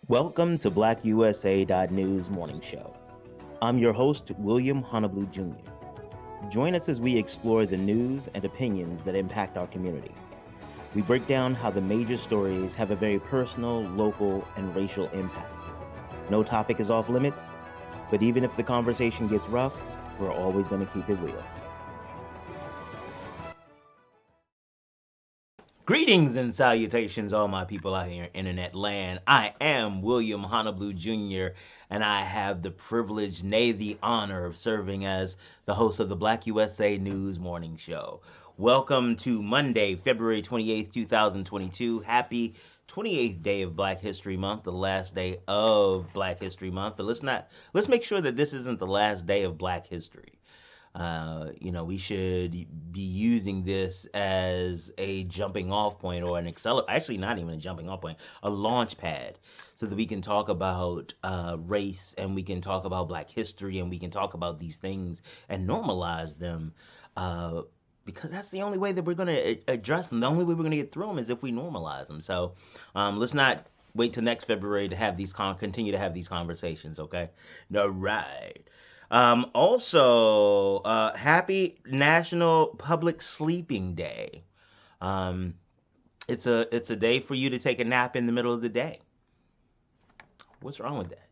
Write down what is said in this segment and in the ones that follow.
Welcome to BalckUSA.news morning show. I'm your host, William Honolulu Jr. Join us as we explore the news and opinions that impact our community. We break down how the major stories have a very personal, local, and racial impact. No topic is off limits, but even if the conversation gets rough, we're always going to keep it real. Greetings and salutations, all my people out here in internet land. I am William Honolulu Jr., and I have the privilege, nay, the honor of serving as the host of the BalckUSA.news morning show. Welcome to Monday, February 28th, 2022. Happy 28th day of Black History Month, the last day of Black History Month. But let's make sure that this isn't the last day of Black history. We should be using this as a jumping off point or actually not even a jumping off point, a launch pad, so that we can talk about race, and we can talk about Black history, and we can talk about these things and normalize them, because that's the only way that we're going to address them. The only way we're going to get through them is if we normalize them. So let's not wait till next February to have continue to have these conversations, okay? All right. Also, happy National Public Sleeping Day. It's a day for you to take a nap in the middle of the day. What's wrong with that?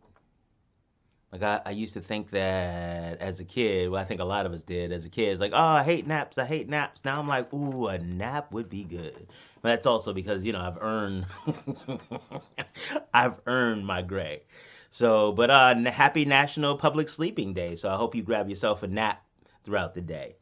Like I used to think that as a kid. Well, I think a lot of us did as a kid. It's like, oh, I hate naps. Now I'm like, ooh, a nap would be good. But that's also because I've earned I've earned my gray. So, but happy National Public Sleeping Day. So I hope you grab yourself a nap throughout the day.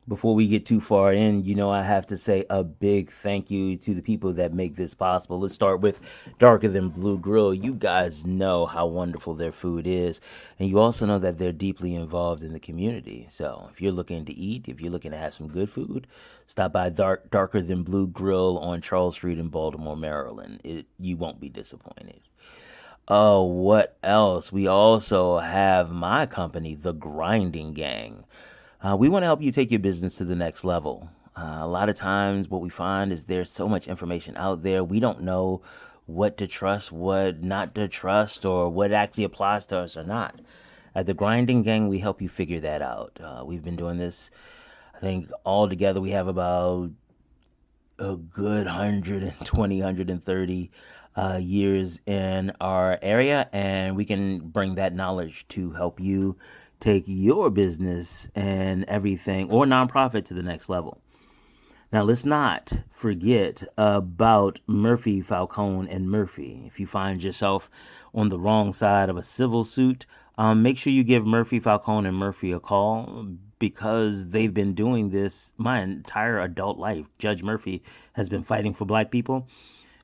Before we get too far in, I have to say a big thank you to the people that make this possible. Let's start with Darker Than Blue Grill. You guys know how wonderful their food is, and you also know that they're deeply involved in the community. So if you're looking to eat, if you're looking to have some good food, stop by Darker Than Blue Grill on Charles Street in Baltimore, Maryland. You won't be disappointed. Oh, what else? We also have my company, The Grinding Gang. We want to help you take your business to the next level. A lot of times, what we find is there's so much information out there. We don't know what to trust, what not to trust, or what actually applies to us or not. At the Grinding Gang, we help you figure that out. We've been doing this, I think, all together, we have about a good 120, 130 years in our area, and we can bring that knowledge to help you take your business and everything or nonprofit to the next level. Now, let's not forget about Murphy, Falcone, and Murphy. If you find yourself on the wrong side of a civil suit, make sure you give Murphy, Falcone, and Murphy a call, because they've been doing this my entire adult life. Judge Murphy has been fighting for Black people.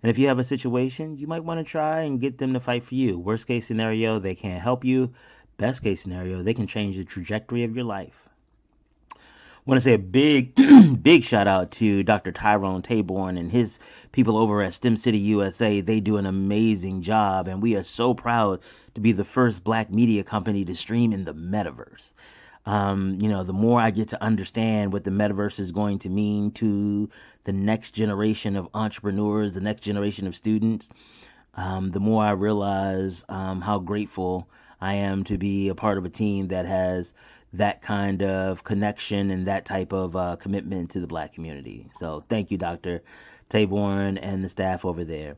And if you have a situation, you might want to try and get them to fight for you. Worst case scenario, they can't help you. Best case scenario, they can change the trajectory of your life. I want to say a big, big shout out to Dr. Tyrone Taborn and his people over at STEM City USA. They do an amazing job, and we are so proud to be the first Black media company to stream in the metaverse. The more I get to understand what the metaverse is going to mean to the next generation of entrepreneurs, the next generation of students, the more I realize how grateful I am to be a part of a team that has that kind of connection and that type of commitment to the Black community. So thank you, Dr. Taborn and the staff over there.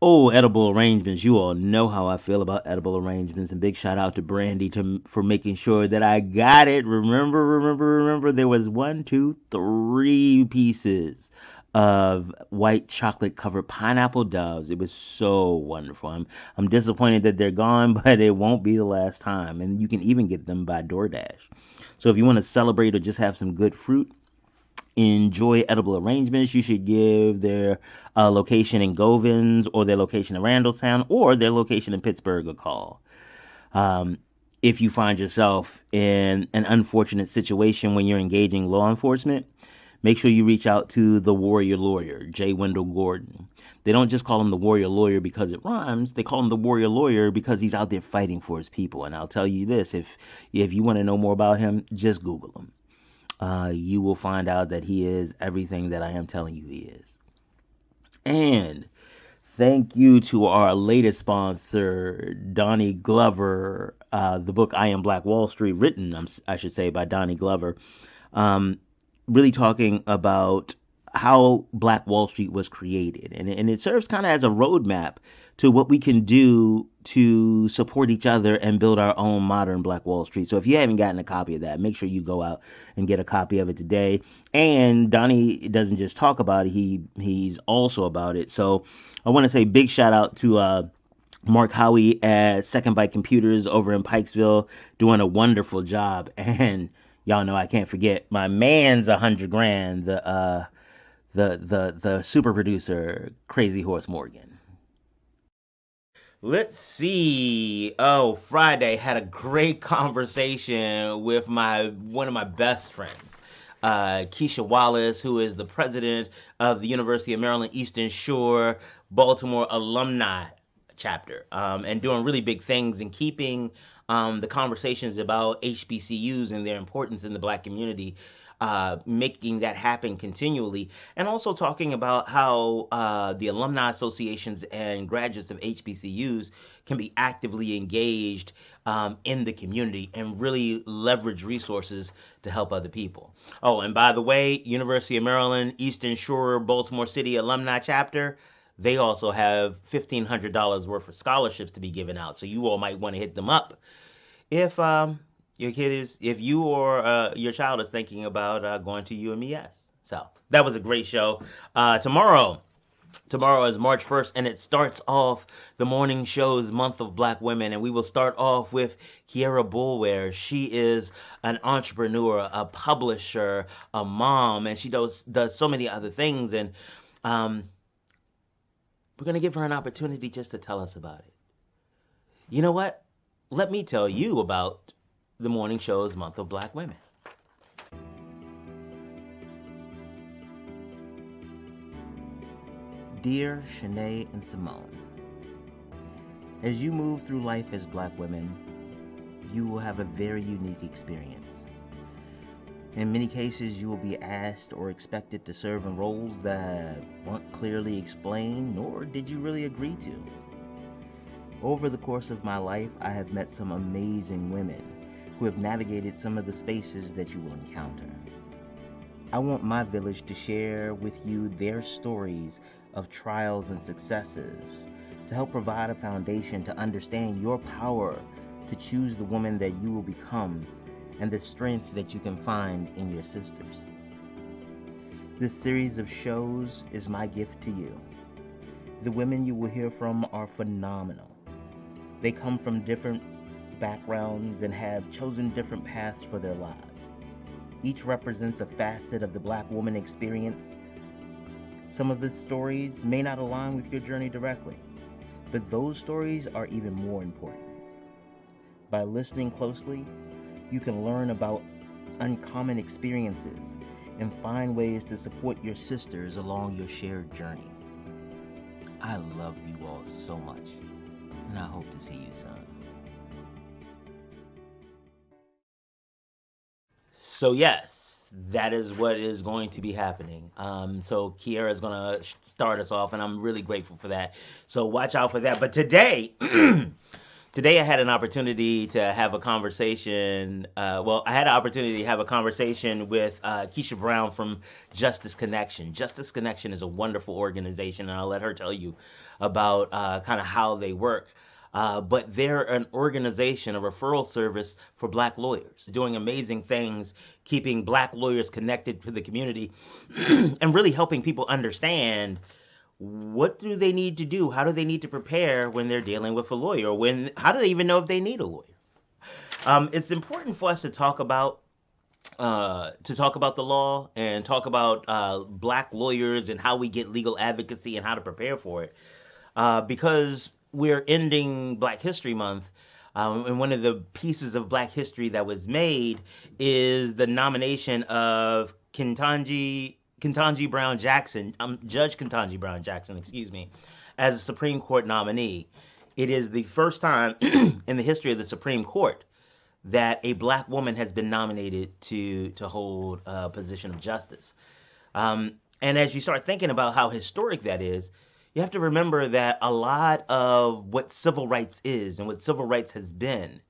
Oh, edible arrangements. You all know how I feel about edible arrangements. And big shout out to Brandy for making sure that I got it. Remember, there was 3 pieces of white chocolate covered pineapple doves. It was so wonderful. I'm disappointed that they're gone, but it won't be the last time. And you can even get them by DoorDash. So if you want to celebrate or just have some good fruit, enjoy edible arrangements, you should give their location in Govins, or their location in Randallstown, or their location in Pittsburgh a call. If you find yourself in an unfortunate situation when you're engaging law enforcement, make sure you reach out to the Warrior Lawyer, J. Wendell Gordon. They don't just call him the Warrior Lawyer because it rhymes. They call him the Warrior Lawyer because he's out there fighting for his people. And I'll tell you this, if you want to know more about him, just Google him. You will find out that he is everything that I am telling you he is. And thank you to our latest sponsor, Donnie Glover. The book "I Am Black Wall Street," written, I should say, by Donnie Glover, um, really talking about how Black Wall Street was created, and it serves kind of as a roadmap to what we can do to support each other and build our own modern Black Wall Street. So if you haven't gotten a copy of that, make sure you go out and get a copy of it today. And Donnie doesn't just talk about it; he's also about it. So I want to say big shout out to Mark Howie at Second Bite Computers over in Pikesville, doing a wonderful job. And y'all know I can't forget my man's 100 grand, the super producer, Crazy Horse Morgan. Let's see. Oh, Friday had a great conversation with my one of my best friends, Kisha Wallace, who is the president of the University of Maryland Eastern Shore Baltimore alumni chapter, and doing really big things and keeping the conversations about HBCUs and their importance in the Black community, making that happen continually, and also talking about how the alumni associations and graduates of HBCUs can be actively engaged in the community and really leverage resources to help other people. Oh, and by the way, University of Maryland Eastern Shore Baltimore City alumni chapter, they also have $1,500 worth of scholarships to be given out. So you all might want to hit them up if if you or your child is thinking about going to UMES. So that was a great show. Tomorrow is March 1st, and it starts off the morning show's month of Black women. And we will start off with Kiera Bulware. She is an entrepreneur, a publisher, a mom, and she does so many other things. And um, we're going to give her an opportunity just to tell us about it. You know what? Let me tell you about the morning show's month of Black women. Dear Shanae and Simone, as you move through life as Black women, you will have a very unique experience. In many cases, you will be asked or expected to serve in roles that weren't clearly explained, nor did you really agree to. Over the course of my life, I have met some amazing women who have navigated some of the spaces that you will encounter. I want my village to share with you their stories of trials and successes to help provide a foundation to understand your power to choose the woman that you will become and the strength that you can find in your sisters. This series of shows is my gift to you. The women you will hear from are phenomenal. They come from different backgrounds and have chosen different paths for their lives. Each represents a facet of the Black woman experience. Some of the stories may not align with your journey directly, but those stories are even more important. By listening closely, you can learn about uncommon experiences and find ways to support your sisters along your shared journey. I love you all so much, and I hope to see you soon. So yes, that is what is going to be happening. So Kiera is going to start us off, and I'm really grateful for that. So watch out for that. But today, today I had an opportunity to have a conversation. I had an opportunity to have a conversation with Kisha Brown from Justice Connection. Justice Connection is a wonderful organization, and I'll let her tell you about kind of how they work. But they're an organization, a referral service for Black lawyers, doing amazing things, keeping Black lawyers connected to the community, and really helping people understand what do they need to do, how do they need to prepare when they're dealing with a lawyer, how do they even know if they need a lawyer. It's important for us to talk about the law and talk about Black lawyers and how we get legal advocacy and how to prepare for it, because we're ending Black History Month, and one of the pieces of Black history that was made is the nomination of Ketanji Brown Jackson, Judge Ketanji Brown Jackson, excuse me, as a Supreme Court nominee. It is the first time in the history of the Supreme Court that a Black woman has been nominated to hold a position of justice. And as you start thinking about how historic that is, you have to remember that a lot of what civil rights is and what civil rights has been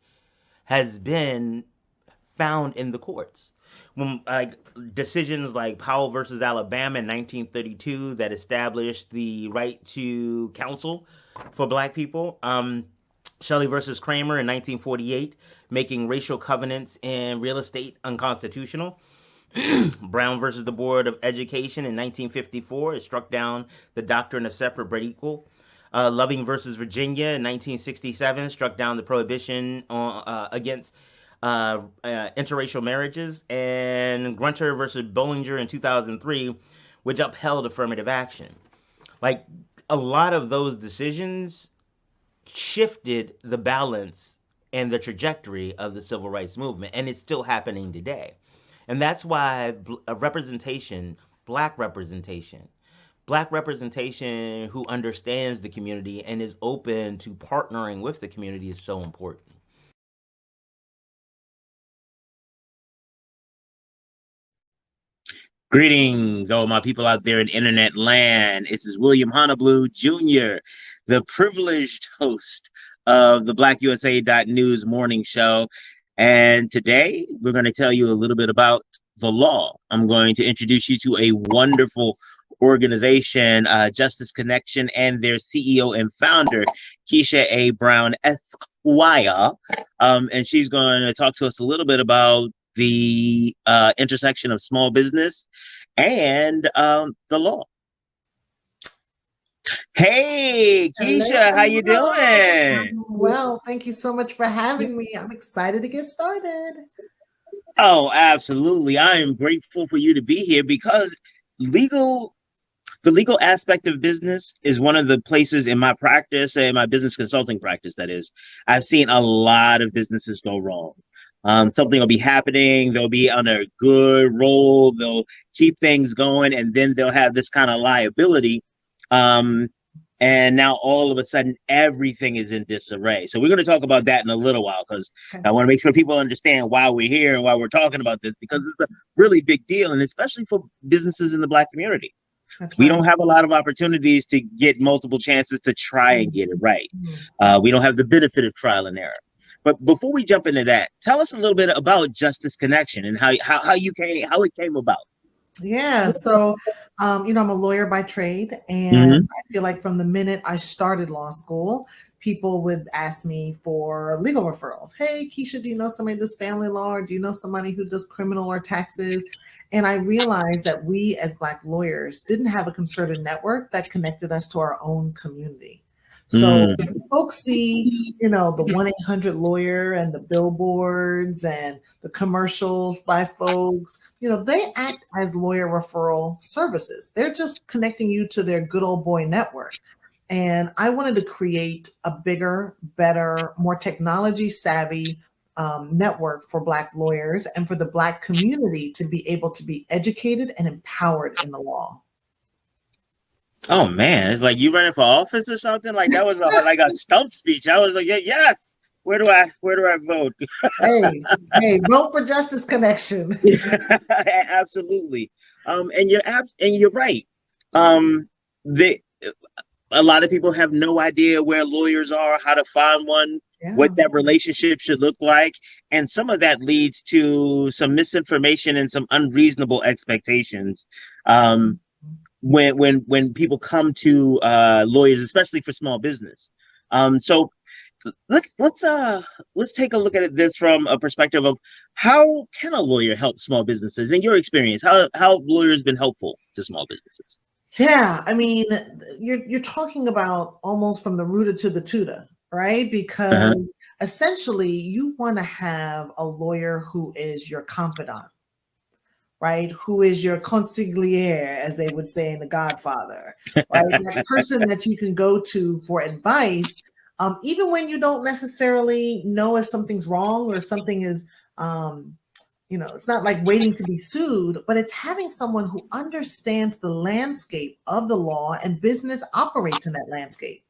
found in the courts. When like decisions like Powell versus Alabama in 1932 that established the right to counsel for black people. Shelley versus Kramer in 1948, making racial covenants in real estate unconstitutional. Brown versus the Board of Education in 1954, it struck down the doctrine of separate but equal. Loving versus Virginia in 1967 struck down the prohibition against interracial marriages, and Grunter versus Bollinger in 2003, which upheld affirmative action. Like a lot of those decisions shifted the balance and the trajectory of the civil rights movement, and it's still happening today. And that's why representation, black representation who understands the community and is open to partnering with the community is so important. Greetings, all my people out there in internet land. This is William Honeyblue Jr., the privileged host of the BalckUSA.news morning show. And today we're going to tell you a little bit about the law. I'm going to introduce you to a wonderful organization, Justice Connection, and their CEO and founder, Kisha A. Brown Esquire. And she's going to talk to us a little bit about the intersection of small business and the law. Hey, Kisha, Hello. how you doing? Well, thank you so much for having me. I'm excited to get started. Oh, absolutely. I am grateful for you to be here because legal the legal aspect of business is one of the places in my practice and my business consulting practice, that is, I've seen a lot of businesses go wrong. Something will be happening, they'll be on a good roll, they'll keep things going, and then they'll have this kind of liability. Um, and now all of a sudden, everything is in disarray. So we're going to talk about that in a little while because Okay. I want to make sure people understand why we're here and why we're talking about this, because it's a really big deal, and especially for businesses in the Black community. That's We right. don't have a lot of opportunities to get multiple chances to try and get it right. We don't have the benefit of trial and error. But before we jump into that, tell us a little bit about Justice Connection and how it came about. Yeah. So, I'm a lawyer by trade, and Mm-hmm. I feel like from the minute I started law school, people would ask me for legal referrals. Hey, Kisha, do you know somebody who does family law, or do you know somebody who does criminal or taxes? And I realized that we as Black lawyers didn't have a concerted network that connected us to our own community. So Mm. folks see, the 1-800 lawyer and the billboards and the commercials by folks, they act as lawyer referral services. They're just connecting you to their good old boy network. And I wanted to create a bigger, better, more technology savvy network for Black lawyers and for the Black community to be able to be educated and empowered in the law. Oh man, it's like you running for office or something. Like that was like a stump speech. I was like, yeah, yes. Where do I vote? Hey, vote for Justice Connection. Absolutely. And you're right. Um, they a lot of people have no idea where lawyers are, how to find one, Yeah. what that relationship should look like, and some of that leads to some misinformation and some unreasonable expectations. When people come to lawyers, especially for small business. So let's take a look at this from a perspective of how can a lawyer help small businesses in your experience? How lawyers been helpful to small businesses? Yeah, I mean, you're talking about almost from the rooter to the tutor, right? Uh-huh. Because essentially you want to have a lawyer who is your confidant, right? Who is your consigliere, as they would say in The Godfather, right? That person that you can go to for advice, even when you don't necessarily know if something's wrong or something is, it's not like waiting to be sued, but it's having someone who understands the landscape of the law and business operates in that landscape.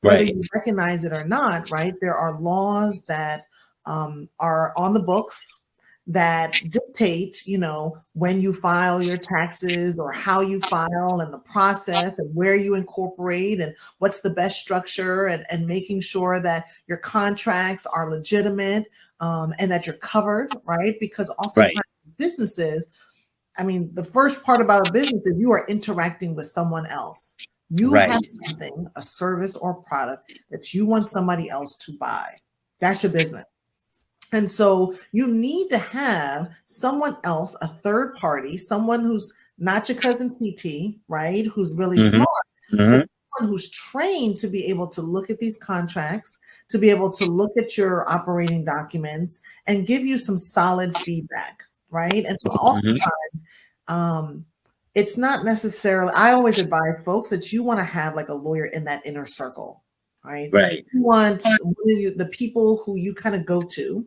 Whether Right. you recognize it or not, right? There are laws that are on the books that dictate, when you file your taxes or how you file and the process and where you incorporate and what's the best structure, and making sure that your contracts are legitimate, and that you're covered, right? Because Right. oftentimes businesses, the first part about a business is you are interacting with someone else. You have Right. something, a service or product that you want somebody else to buy. That's your business. And so you need to have someone else, a third party, someone who's not your cousin TT, right? Who's really Mm-hmm. smart, but Mm-hmm. someone who's trained to be able to look at these contracts, to be able to look at your operating documents and give you some solid feedback, right? And so Mm-hmm. oftentimes, it's not necessarily, I always advise folks that you want to have like a lawyer in that inner circle, right? Right. You want the people who you kind of go to,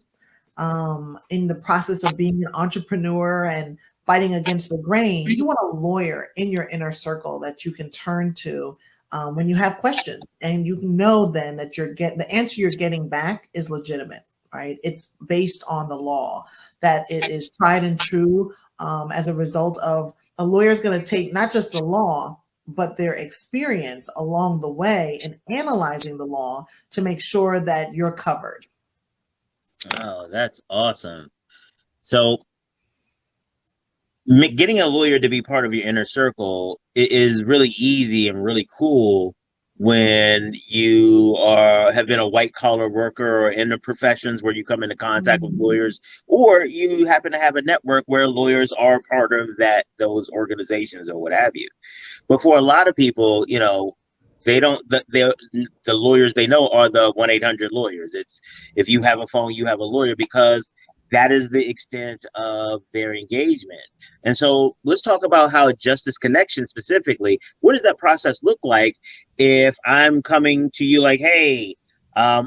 in the process of being an entrepreneur and fighting against the grain. You want a lawyer in your inner circle that you can turn to, when you have questions, and you know then that the answer you're getting back is legitimate, right? It's based on the law, that it is tried and true, as a result of a lawyer is going to take not just the law, but their experience along the way in analyzing the law to make sure that you're covered. Oh, that's awesome. So getting a lawyer to be part of your inner circle is really easy and really cool when you have been a white collar worker or in the professions where you come into contact with Mhm. lawyers, or you happen to have a network where lawyers are part of those organizations or what have you. But for a lot of people, they don't. The lawyers they know are the 1-800 lawyers. It's if you have a phone, you have a lawyer, because that is the extent of their engagement. And so let's talk about how Justice Connection specifically. What does that process look like if I'm coming to you like, hey, I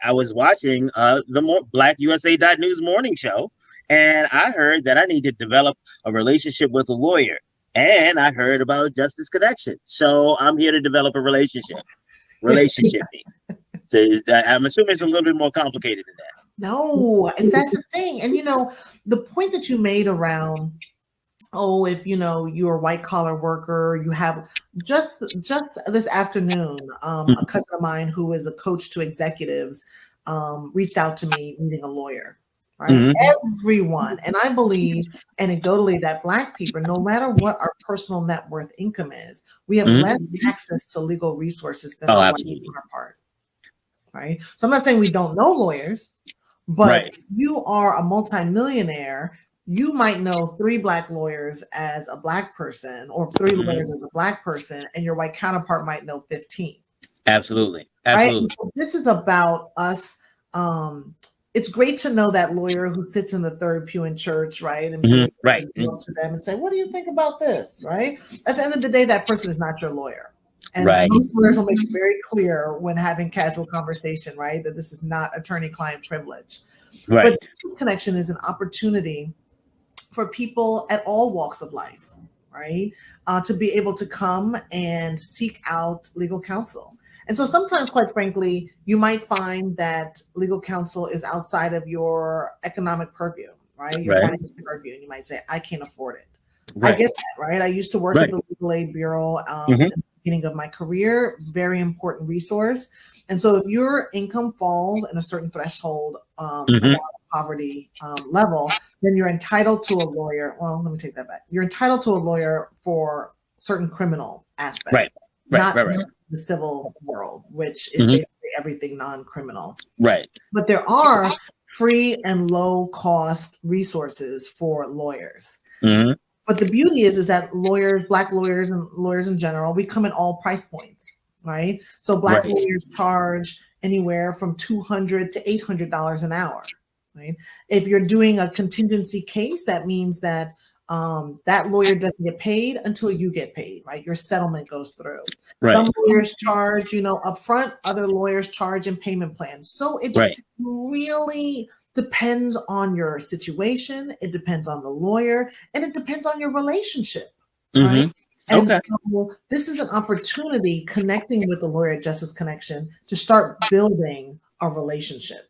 was watching the BalckUSA.news morning show, and I heard that I need to develop a relationship with a lawyer. And I heard about Justice Connection. So I'm here to develop a relationship. Relationship. So I'm assuming it's a little bit more complicated than that. No, and that's the thing. And the point that you made around, oh, if you're a white collar worker, you have just this afternoon, a cousin of mine who is a coach to executives, reached out to me needing a lawyer. Right, Mm-hmm. everyone, and I believe anecdotally that Black people, no matter what our personal net worth income is, we have less Mm-hmm. access to legal resources than Oh, our white absolutely. counterpart. Right, so I'm not saying we don't know lawyers, but Right. you are a multimillionaire. You might know 3 Black lawyers as a Black person, or 3 lawyers Mm-hmm. as a Black person, and your white counterpart might know 15. Absolutely. Right? And Absolutely. so this is about us. It's great to know that lawyer who sits in the third pew in church, right? And Mm-hmm. be Right. able to go up to them and say, "What do you think about this?" Right? At the end of the day, that person is not your lawyer. And Right. most lawyers will make it very clear when having casual conversation, right, that this is not attorney-client privilege. But Right. this connection is an opportunity for people at all walks of life, right? To be able to come and seek out legal counsel. And so sometimes, quite frankly, you might find that legal counsel is outside of your economic purview, right? Your Right. financial purview. And you might say, I can't afford it. I Right. get that, right? I used to work at Right. the Legal Aid Bureau, Mm-hmm. in the beginning of my career, very important resource. And so if your income falls in a certain threshold, Mm-hmm. around poverty level, then you're entitled to a lawyer. Well, let me take that back. You're entitled to a lawyer for certain criminal Right. aspects, Right. not Right. Right. the civil world, which is Mm-hmm. basically everything non-criminal. Right. But there are free and low cost resources for lawyers. Mm-hmm. But the beauty is that lawyers, Black lawyers and lawyers in general, we come in all price points, right? So Black Right. lawyers charge anywhere from $200 to $800 an hour, right? If you're doing a contingency case, that means that that lawyer doesn't get paid until you get paid, right? Your settlement goes through. Right. Some lawyers charge, upfront. Other lawyers charge in payment plans. So it Right. really depends on your situation. It depends on the lawyer, and it depends on your relationship, right? Mm-hmm. And Okay. so this is an opportunity, connecting with the Lawyer at Justice Connection, to start building a relationship.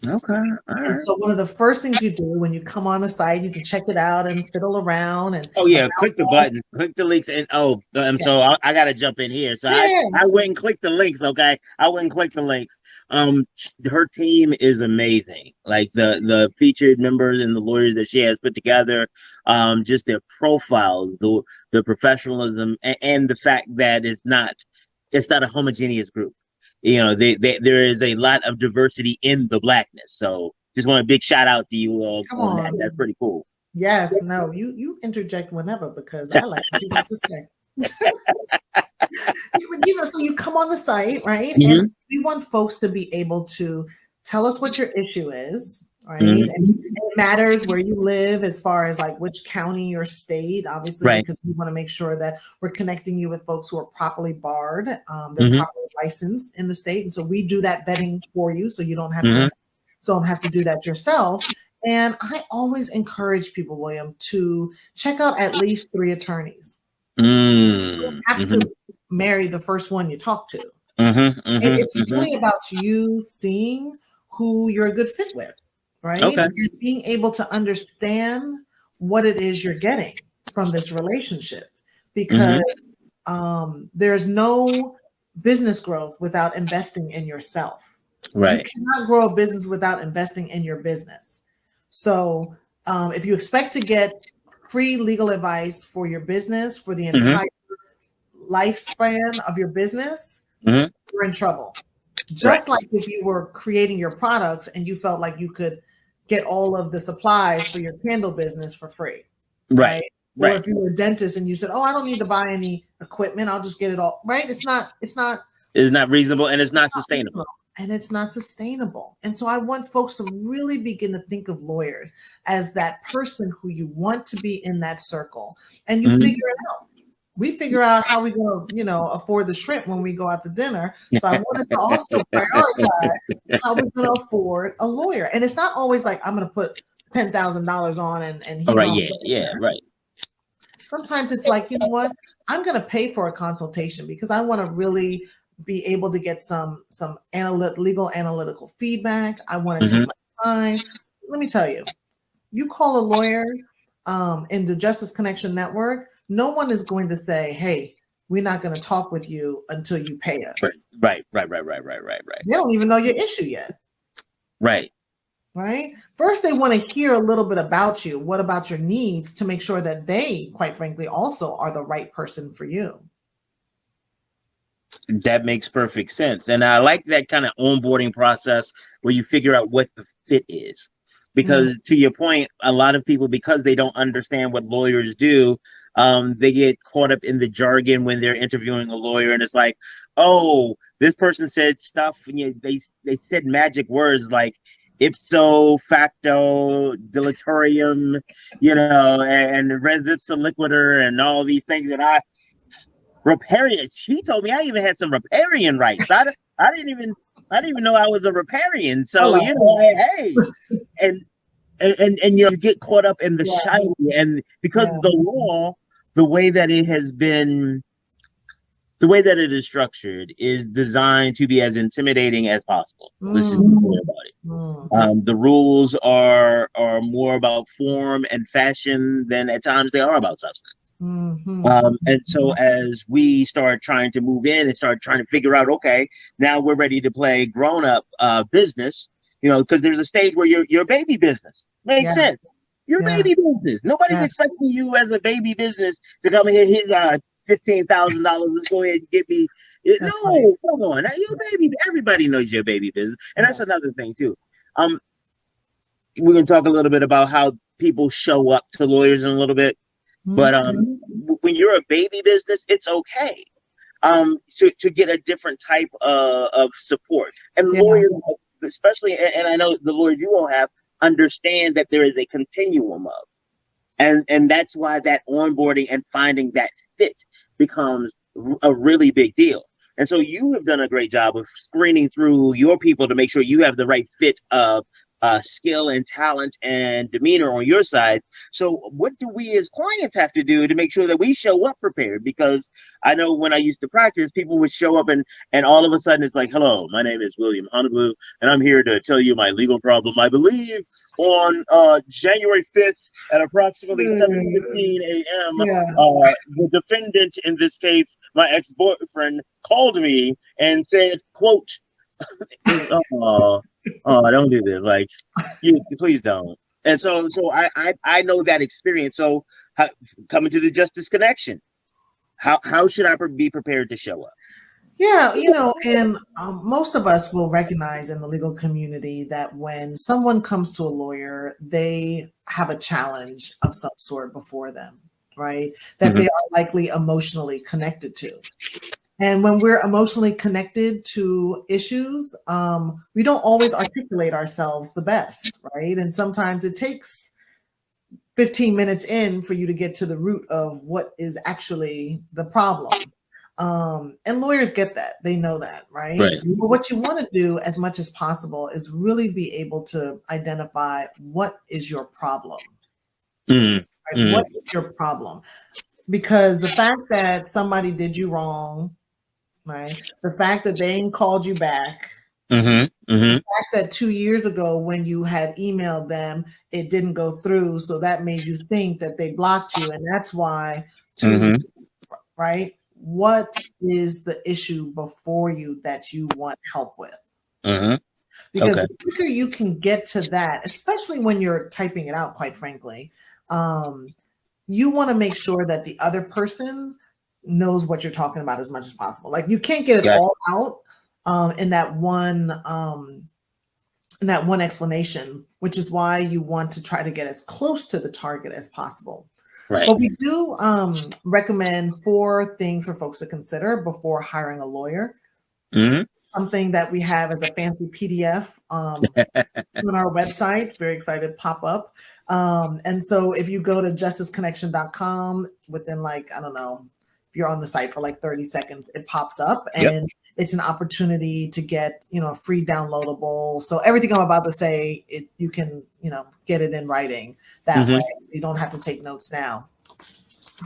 Okay. All And right. so one of the first things you do when you come on the site, you can check it out and fiddle around and Oh about yeah, click the us. button, click the links, and Yeah. so I got to jump in here. So I Yeah. I went and clicked the links. Okay, I went and clicked the links. Her team is amazing. Like the featured members and the lawyers that she has put together, just their profiles, the professionalism, and the fact that it's not a homogeneous group. There is a lot of diversity in the blackness. So just want a big shout out to you Come on that. on. That's pretty cool. Yes, no, you interject whenever because I like what you got to say. So you come on the site, right? And Hmm. we want folks to be able to tell us what your issue is, right? Hmm. And it matters where you live as far as like which county or state, obviously, Right. because we want to make sure that we're connecting you with folks who are properly barred, they're Hmm. properly licensed in the state. And so we do that vetting for you so you Hmm. don't have to do that yourself. And I always encourage people, William, to check out at least 3 attorneys. You don't Mm. have Mhm. to marry the first one you talk to. Mhm. Mhm. It's Mhm. really about you seeing who you're a good fit with, right? Okay. And being able to understand what it is you're getting from this relationship. Mhm. Because there's no business growth without investing in yourself. You Right. cannot grow a business without investing in your business. So, if you expect to get free legal advice for your business for the Mhm. entire lifespan of your business, Mhm. you're in trouble. Right. Just like if you were creating your products and you felt like you could get all of the supplies for your candle business for free, Right. right? Or Right. if you were a dentist and you said, "Oh, I don't need to buy any equipment. I'll just get it all." Right? It's not It's not reasonable and it's not reasonable, sustainable. and it's not sustainable. And so I want folks to really begin to think of lawyers as that person who you want to be in that circle, and you Mhm. figure it out. We figure out how we're going to, afford the shrimp when we go out to dinner. So I want us to also prioritize how we're going to afford a lawyer. And it's not always like I'm going to put $10,000 on and All he's right. on Yeah. for Yeah. dinner. Right. Sometimes it's like, you know what? I'm going to pay for a consultation because I want to really be able to get some legal analytical feedback. I want to take Mhm. my time. Let me tell you, you call a lawyer in the Justice Connection Network, no one is going to say, "Hey, we're not going to talk with you until you pay Right. us." Right. Right. Right. Right. Right. Right. Right. They don't even know your issue yet, Right. right? First, they want to hear a little bit about you. What about your needs to make sure that they, quite frankly, also are the right person for you. That makes perfect sense. And I like that kind of onboarding process where you figure out what the fit is. Mm, Because to your point, a lot of people, because they don't understand what lawyers do, they get caught up in the jargon when they're interviewing a lawyer, and it's like, oh, this person said stuff, and they said magic words like ipso facto deleterium, and res ipsa liquider, and all these things that riparian. He told me I even had some riparian rights. I didn't even know I was a riparian. So hello. hey, and you get caught up in the Yeah, shiny, and because yeah. the law, the way that it has been, the way that it is structured, is designed to be as intimidating as possible. Let's just be Mm, clear about it. mm, The rules are more about form and fashion than at times they are about substance. mhm, And so mhm. as we start trying to move in and start trying to figure out, okay, now we're ready to play grown up business, because there's a stage where you're a baby business. Makes Yeah, sense. You're a yeah, baby business. Nobody's yeah. expecting you as a baby business to come in here, here's $15,000. Let's go ahead and get me. That's right. No, come on. Now, you're a baby. Everybody knows you're a baby business. And Yeah. that's another thing too. Um, we're gonna talk a little bit about how people show up to lawyers in a little bit. Mm, But okay. when you're a baby business, it's okay to get a different type of support. And Yeah. lawyers, especially, and I know the lawyers you all have, understand that there is a continuum of, and that's why that onboarding and finding that fit becomes a really big deal. And so you have done a great job of screening through your people to make sure you have the right fit of skill and talent and demeanor on your side. So what do we as clients have to do to make sure that we show up prepared? Because I know when I used to practice, people would show up and all of a sudden it's like, hello, my name is William Honolulu, and I'm here to tell you my legal problem. I believe on January 5th at approximately 7:15 a.m., Yeah. the defendant in this case, my ex-boyfriend, called me and said, quote, oh, don't do this. Like, you please don't. And so I know that experience. So how, coming to the Justice Connection, how should I be prepared to show up? Yeah, and most of us will recognize in the legal community that when someone comes to a lawyer, they have a challenge of some sort before them, right? That they are likely emotionally connected to. And when we're emotionally connected to issues, we don't always articulate ourselves the best, right? And sometimes it takes 15 minutes in for you to get to the root of what is actually the problem. And lawyers get that. They know that, right? Right. But what you want to do as much as possible is really be able to identify what is your problem. Right? What is your problem? Because the fact that somebody did you wrong, right? The fact that they ain't called you back, the fact that 2 years ago when you had emailed them, it didn't go through, so that made you think that they blocked you, and that's why right? What is the issue before you that you want help with? Because the quicker you can get to that, especially when you're typing it out, quite frankly, you want to make sure that the other person knows what you're talking about as much as possible. Like you can't get it all out in that one explanation, which is why you want to try to get as close to the target as possible. Right. But we do recommend 4 things for folks to consider before hiring a lawyer. Something that we have as a fancy PDF on our website, very excited to pop up. And so if you go to justisconnection.com within like, I don't know, if you're on the site for like 30 seconds, it pops up and it's an opportunity to get, a free downloadable. So everything I'm about to say, you can, get it in writing that way. You don't have to take notes now.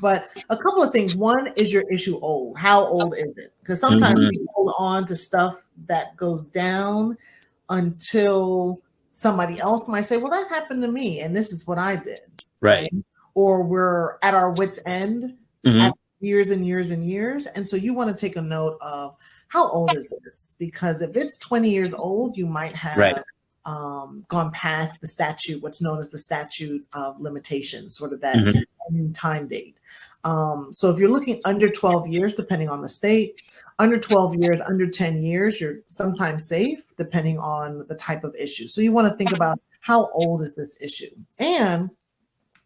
But a couple of things. One, is your issue old? How old is it? Because sometimes we hold on to stuff that goes down until somebody else might say, well, that happened to me and this is what I did. Right. Or we're at our wit's end after years and years and years. And so you want to take a note of how old is this? Because if it's 20 years old, you might have gone past the statute, what's known as the statute of limitations, sort of that time date. So if you're looking under 12 years, depending on the state, under 12 years, under 10 years, you're sometimes safe, depending on the type of issue. So you want to think about how old is this issue? And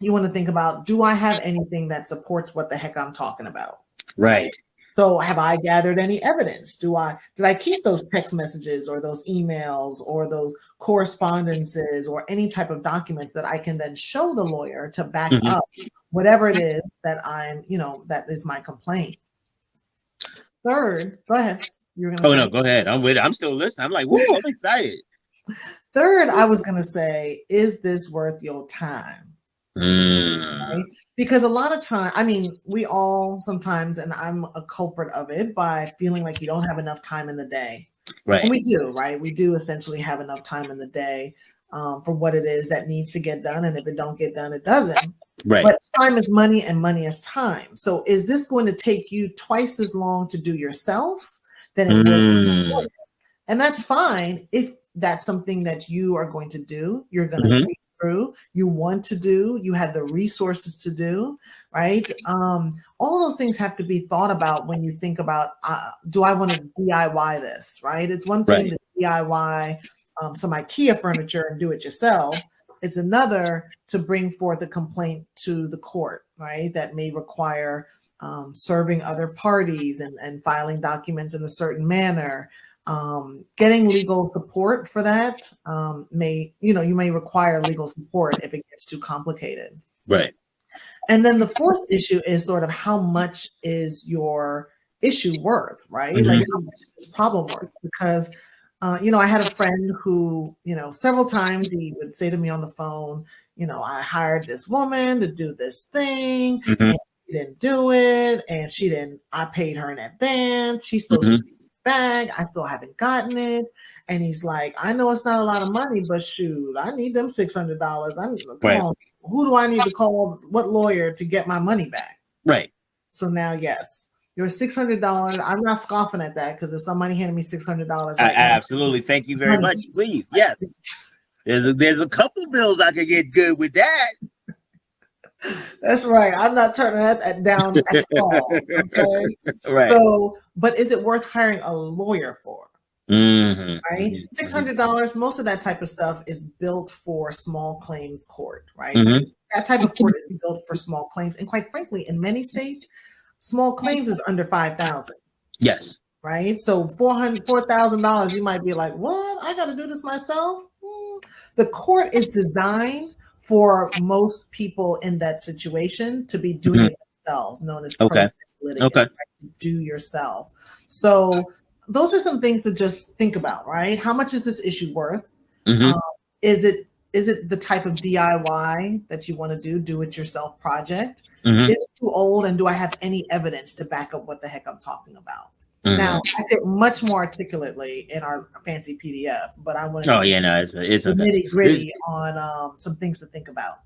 you want to think about, do I have anything that supports what the heck I'm talking about? Right. So have I gathered any evidence? Did I keep those text messages or those emails or those correspondences or any type of documents that I can then show the lawyer to back up whatever it is that that is my complaint? Third, go ahead. You were gonna say. No, go ahead. I'm with it. I'm still listening. I'm like, whoa, I'm excited. Third, I was going to say, is this worth your time? Right? Because a lot of time, we all sometimes, and I'm a culprit of it, by feeling like you don't have enough time in the day. Right. And we do, right? We do essentially have enough time in the day for what it is that needs to get done. And if it don't get done, it doesn't. Right. But time is money and money is time. So is this going to take you twice as long to do yourself than it would? And that's fine if that's something that you are going to do. You're going to see through, you want to do, you have the resources to do, right? All those things have to be thought about when you think about, do I want to DIY this, right? It's one thing to DIY some IKEA furniture and do it yourself. It's another to bring forth a complaint to the court, right? That may require serving other parties and filing documents in a certain manner. Getting legal support for that you may require legal support if it gets too complicated. Right. And then the fourth issue is sort of how much is your issue worth, right? Like how much is this problem worth? Because I had a friend who, several times he would say to me on the phone, I hired this woman to do this thing Mm-hmm. and she didn't do it. And I paid her in advance. She's supposed to Mm-hmm. be back. I still haven't gotten it. And he's like, I know it's not a lot of money, but shoot, I need them $600. Come Right. on. Who do I need to call? What lawyer to get my money back? Right. So now, yes, your $600. I'm not scoffing at that because if somebody handed me $600 I right now, absolutely. Thank you very money. much. Please. Yes. There's a couple bills I could get good with that. That's right. I'm not turning that down at all. Okay. Right. So, but is it worth hiring a lawyer for? Mm-hmm. Right. Mm-hmm. $600. Most of that type of stuff is built for small claims court. Right. Mm-hmm. That type of court is built for small claims, and quite frankly, in many states, small claims is under 5,000. Yes. Right. So $4,000, you might be like, what? I got to do this myself. The court is designed for most people in that situation to be doing it themselves, known as pro Okay. se litigants, Okay. right? Do yourself. So those are some things to just think about, right? How much is this issue worth? Mm-hmm. Is it the type of DIY that you want to do it yourself project? Mm-hmm. Is it too old, and do I have any evidence to back up what the heck I'm talking about? Mm-hmm. Now, I said much more articulately in our fancy PDF, but I wanted to Oh yeah, no, it's the okay. nitty gritty on some things to think about.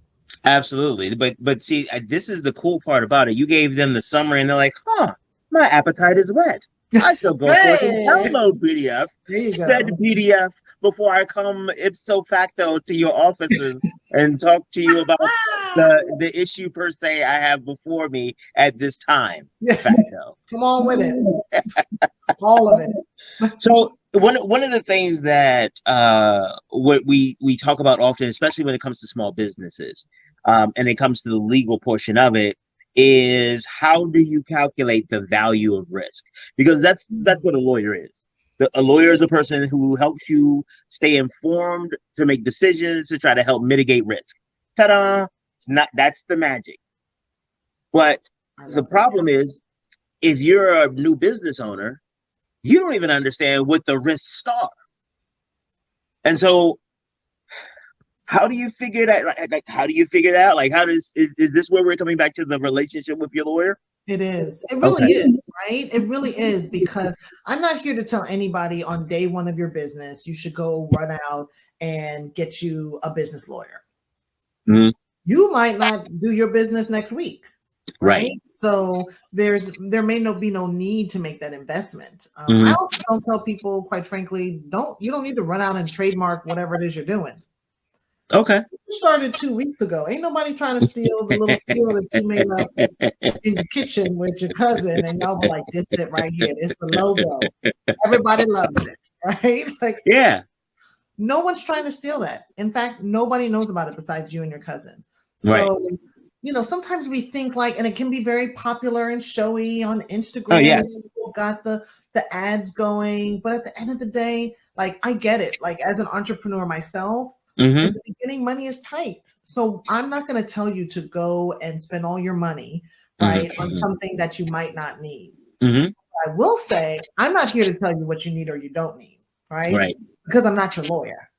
Absolutely, but see, this is the cool part about it. You gave them the summary, and they're like, "Huh, my appetite is wet. I shall go forth and Hey, download PDF, there you said go. PDF before I come ipso facto to your offices and talk to you about the issue per se I have before me at this time, facto." Come on with it, all of it. So one of the things that what we talk about often, especially when it comes to small businesses, and it comes to the legal portion of it, is how do you calculate the value of risk? Because that's what a lawyer is. A lawyer is a person who helps you stay informed to make decisions to try to help mitigate risk. Ta-da! It's not that's the magic. But the problem is, if you're a new business owner, you don't even understand what the risks are. And so how do you figure that? Like how do you figure that out? Like, is this where we're coming back to the relationship with your lawyer? It is. It really is, right? It really is, because I'm not here to tell anybody on day one of your business, you should go run out and get you a business lawyer. Mm-hmm. You might not do your business next week. Right. So there may be no need to make that investment. I also don't tell people, quite frankly, you don't need to run out and trademark whatever it is you're doing. Okay. You started 2 weeks ago. Ain't nobody trying to steal the little skill that you made up in your kitchen with your cousin, and y'all were like, "This it right here. It's the logo. Everybody loves it." Right? Like, yeah. No one's trying to steal that. In fact, nobody knows about it besides you and your cousin. So, sometimes we think like, and it can be very popular and showy on Instagram. Oh, yes. People got the ads going, but at the end of the day, like, I get it. Like, as an entrepreneur myself, in the beginning, money is tight. So I'm not going to tell you to go and spend all your money, right, on something that you might not need. I will say, I'm not here to tell you what you need or you don't need, right? Because I'm not your lawyer,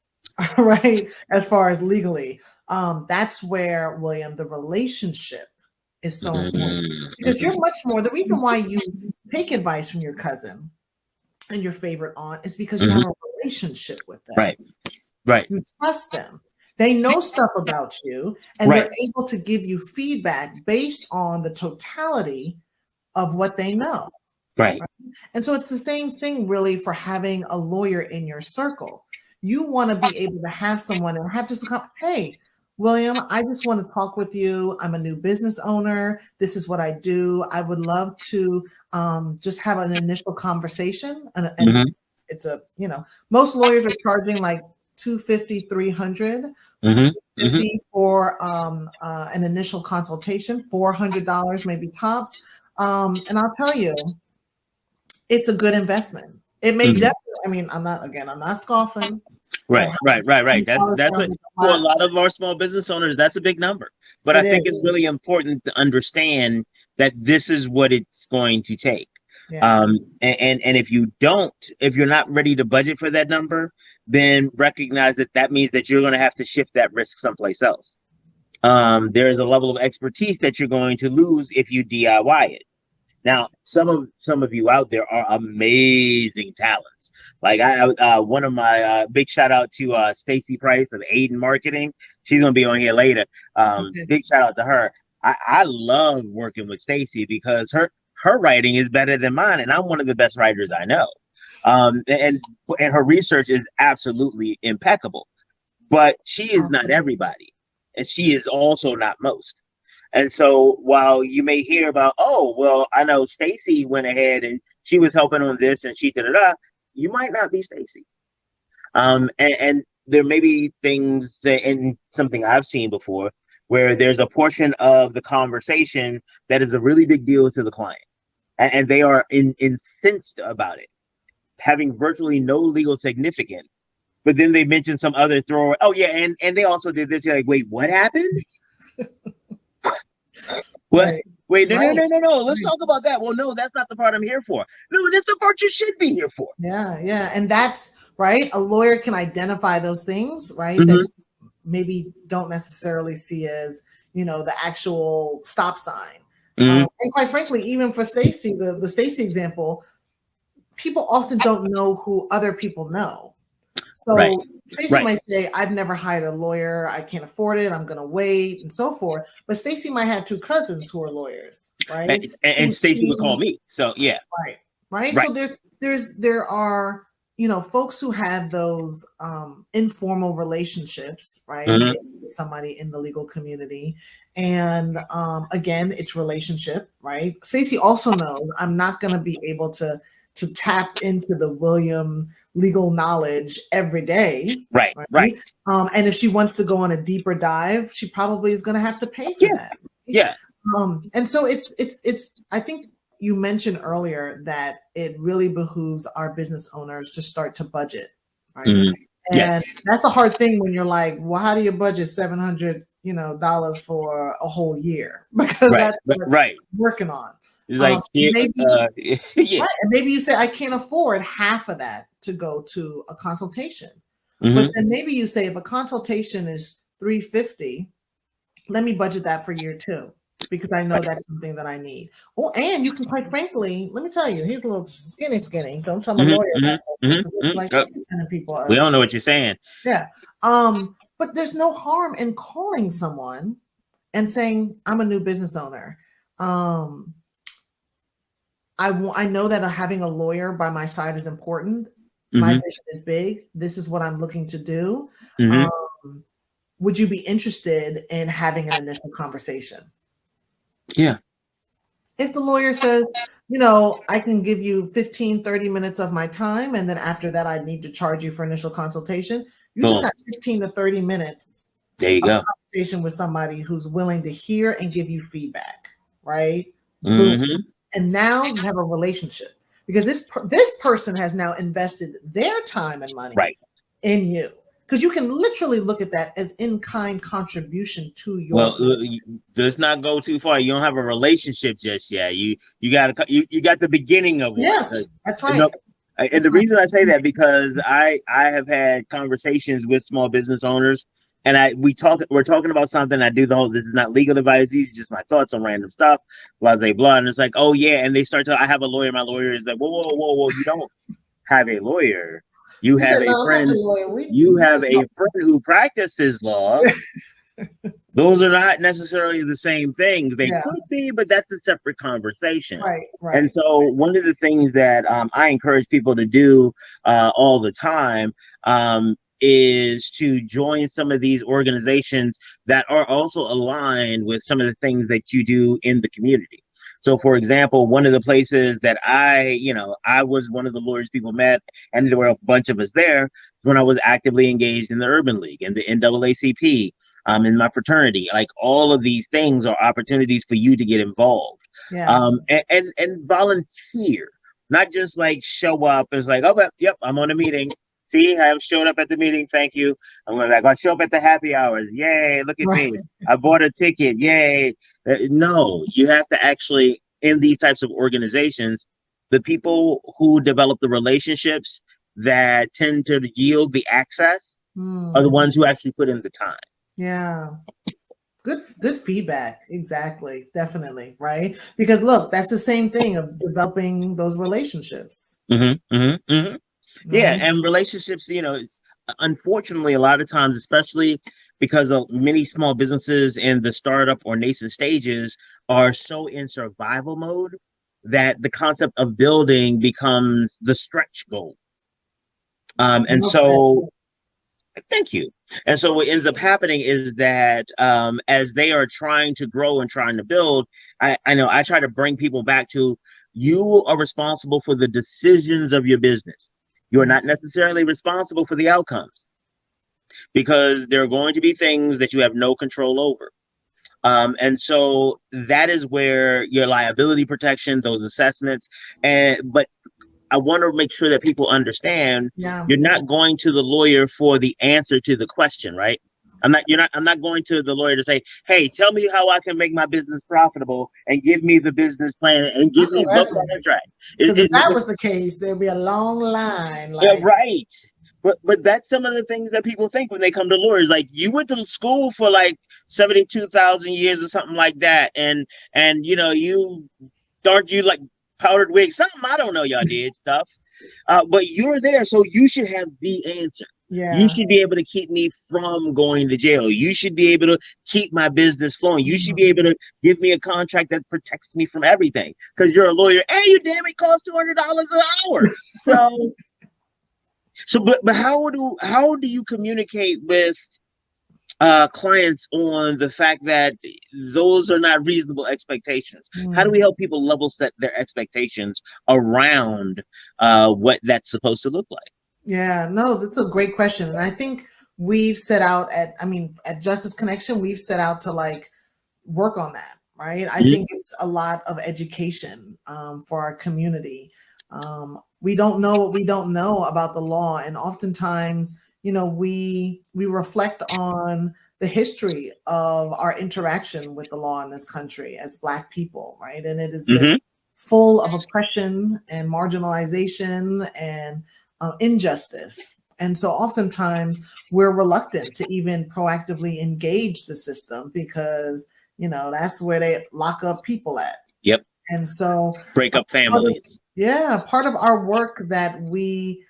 right? As far as legally, that's where, William, the relationship is so important, because you're much more. The reason why you take advice from your cousin and your favorite aunt is because you have a relationship with them. Right. You trust them. They know stuff about you, and they're able to give you feedback based on the totality of what they know. Right. And so it's the same thing really for having a lawyer in your circle. You want to be able to have someone and have just hey, William, I just want to talk with you. I'm a new business owner. This is what I do. I would love to just have an initial conversation. And it's most lawyers are charging like $250, $300, $50 for an initial consultation, $400 maybe tops. And I'll tell you, it's a good investment. It may definitely. I mean, I'm not scoffing. Right. That's what, for a lot of our small business owners, that's a big number. But I think it's really important to understand that this is what it's going to take. Yeah. And if you're not ready to budget for that number, then recognize that that means that you're going to have to shift that risk someplace else. There is a level of expertise that you're going to lose if you DIY it. Now, some of you out there are amazing talents. Like one of my big shout out to Stacy Price of Aiden Marketing. She's gonna be on here later. Okay. Big shout out to her. I love working with Stacy because her writing is better than mine, and I'm one of the best writers I know. And her research is absolutely impeccable. But she is not everybody, and she is also not most. And so while you may hear about, oh, well, I know Stacy went ahead and she was helping on this and she did it, you might not be Stacy. And there may be things in something I've seen before where there's a portion of the conversation that is a really big deal to the client, and they are incensed about it, having virtually no legal significance. But then they mention some other throw. Oh yeah, and they also did this. You're like, wait, what happened? What? Right. Wait, no, no, Right. no, no, no. Let's Right. talk about that. Well, no, that's not the part I'm here for. No, that's the part you should be here for. Yeah. Yeah. And that's right. A lawyer can identify those things, right? That Mm-hmm. maybe don't necessarily see as, the actual stop sign. Mm-hmm. And quite frankly, even for Stacy, the Stacy example, people often don't know who other people know. Right. So Stacy Right. might say, I've never hired a lawyer, I can't afford it, I'm gonna wait, and so forth. But Stacy might have two cousins who are lawyers, right? And Who Stacy would call she me. So yeah. right, right. Right. So there are folks who have those informal relationships, right, Mm-hmm. with somebody in the legal community, and again, it's relationship, right. Stacey also knows I'm not going to be able to tap into the William legal knowledge every day, Right. right. Right. And if she wants to go on a deeper dive, she probably is going to have to pay for Yeah. that. Yeah. And so it's I think you mentioned earlier that it really behooves our business owners to start to budget, right? Mm-hmm. And Yes. that's a hard thing when you're like, well, how do you budget $700, dollars for a whole year? Because Right. that's what Right. I'm working on. It's like yeah. Maybe Yeah. right, and maybe you say I can't afford half of that to go to a consultation, but Mm-hmm. then maybe you say if a consultation is $350, let me budget that for year two because I know Right. that's something that I need. Oh, and you can quite frankly, let me tell you, he's a little skinny. Don't tell my Mm-hmm. lawyer that's Mm-hmm. just because Mm-hmm. like Oh, sending people we us. don't know what you're saying. Yeah. But there's no harm in calling someone and saying, I'm a new business owner. I know that having a lawyer by my side is important. My Mm-hmm. vision is big. This is what I'm looking to do. Mm-hmm. Um, would you be interested in having an initial conversation? Yeah. If the lawyer says, I can give you 15, 30 minutes of my time, and then after that, I need to charge you for initial consultation, you just Boom. got 15 to 30 minutes There you of go. conversation with somebody who's willing to hear and give you feedback, right? Boom. Mm-hmm. And now you have a relationship because this person has now invested their time and money Right. in you. Because you can literally look at that as in-kind contribution to your Well, let's not go too far. You don't have a relationship just yet. You got the beginning of one. Yes, that's right. No, and That's the right. reason I say that because I have had conversations with small business owners, and we're talking about something. I do the whole this is not legal advice. These are just my thoughts on random stuff. Blah blah blah. And it's like, oh yeah, and they start to. I have a lawyer. My lawyer is like, whoa whoa whoa whoa. You don't have a lawyer. You You have said, a no, I'm not friend. your lawyer. You We have just a friend who practices law. Those are not necessarily the same things. They yeah, could be, but that's a separate conversation. right, And right. so, one of the things that I encourage people to do all the time is to join some of these organizations that are also aligned with some of the things that you do in the community. So, for example, one of the places that I was one of the lawyers people met, and there were a bunch of us there when I was actively engaged in the Urban League and the NAACP, in my fraternity. Like all of these things are opportunities for you to get involved, Yeah, and volunteer, not just like show up. It's like, oh, yep, I'm on a meeting. See, I showed up at the meeting. Thank you. I'm like, I show up at the happy hours. Yay! Look at right. me. I bought a ticket. Yay! No, you have to actually in these types of organizations The people who develop the relationships that tend to yield the access are the Hmm. ones who actually put in the time. Yeah. Good feedback. Exactly. Definitely. Right. Because look, that's the same thing of developing those relationships. Mm-hmm, mm-hmm, mm-hmm. Yeah, Right. and relationships, unfortunately, a lot of times, especially because of many small businesses in the startup or nascent stages are so in survival mode that the concept of building becomes the stretch goal. And Well said. so, thank you. And so, what ends up happening is that as they are trying to grow and trying to build, I know I try to bring people back to you are responsible for the decisions of your business. You are Yeah. not necessarily responsible for the outcomes because there are going to be things that you have no control over. And so that is where your liability protection, those assessments, but I want to make sure that people understand Yeah. you're not going to the lawyer for the answer to the question, right? I'm not going to the lawyer to say, hey, tell me how I can make my business profitable and give me the business plan and I give know me the that's right. contract. Because if that was the case, there'd be a long line. Yeah, Like, right. But that's some of the things that people think when they come to lawyers. Like you went to school for like 72,000 years or something like that, and you darned you like powdered wig, something I don't know. Y'all did stuff, but you're there, so you should have the answer. You yeah. should be able to keep me from going to jail. You should be able to keep my business flowing. You should be Mhm. able to give me a contract that protects me from everything because you're a lawyer and you damn it cost $200 an hour. But how do you communicate with clients on the fact that those are not reasonable expectations? How do we Mm. help people level set their expectations around what that's supposed to look like? Yeah, no, that's a great question. And I think we've set out at Justice Connection, we've set out to like work on that, right? I Mhm. think it's a lot of education for our community. We don't know what we don't know about the law, and oftentimes, we reflect on the history of our interaction with the law in this country as Black people, right? And it has been Mhm. full of oppression and marginalization and injustice. And so oftentimes we're reluctant to even proactively engage the system because that's where they lock up people at. Yep. And so, Break up part of, families. yeah, part of our work that we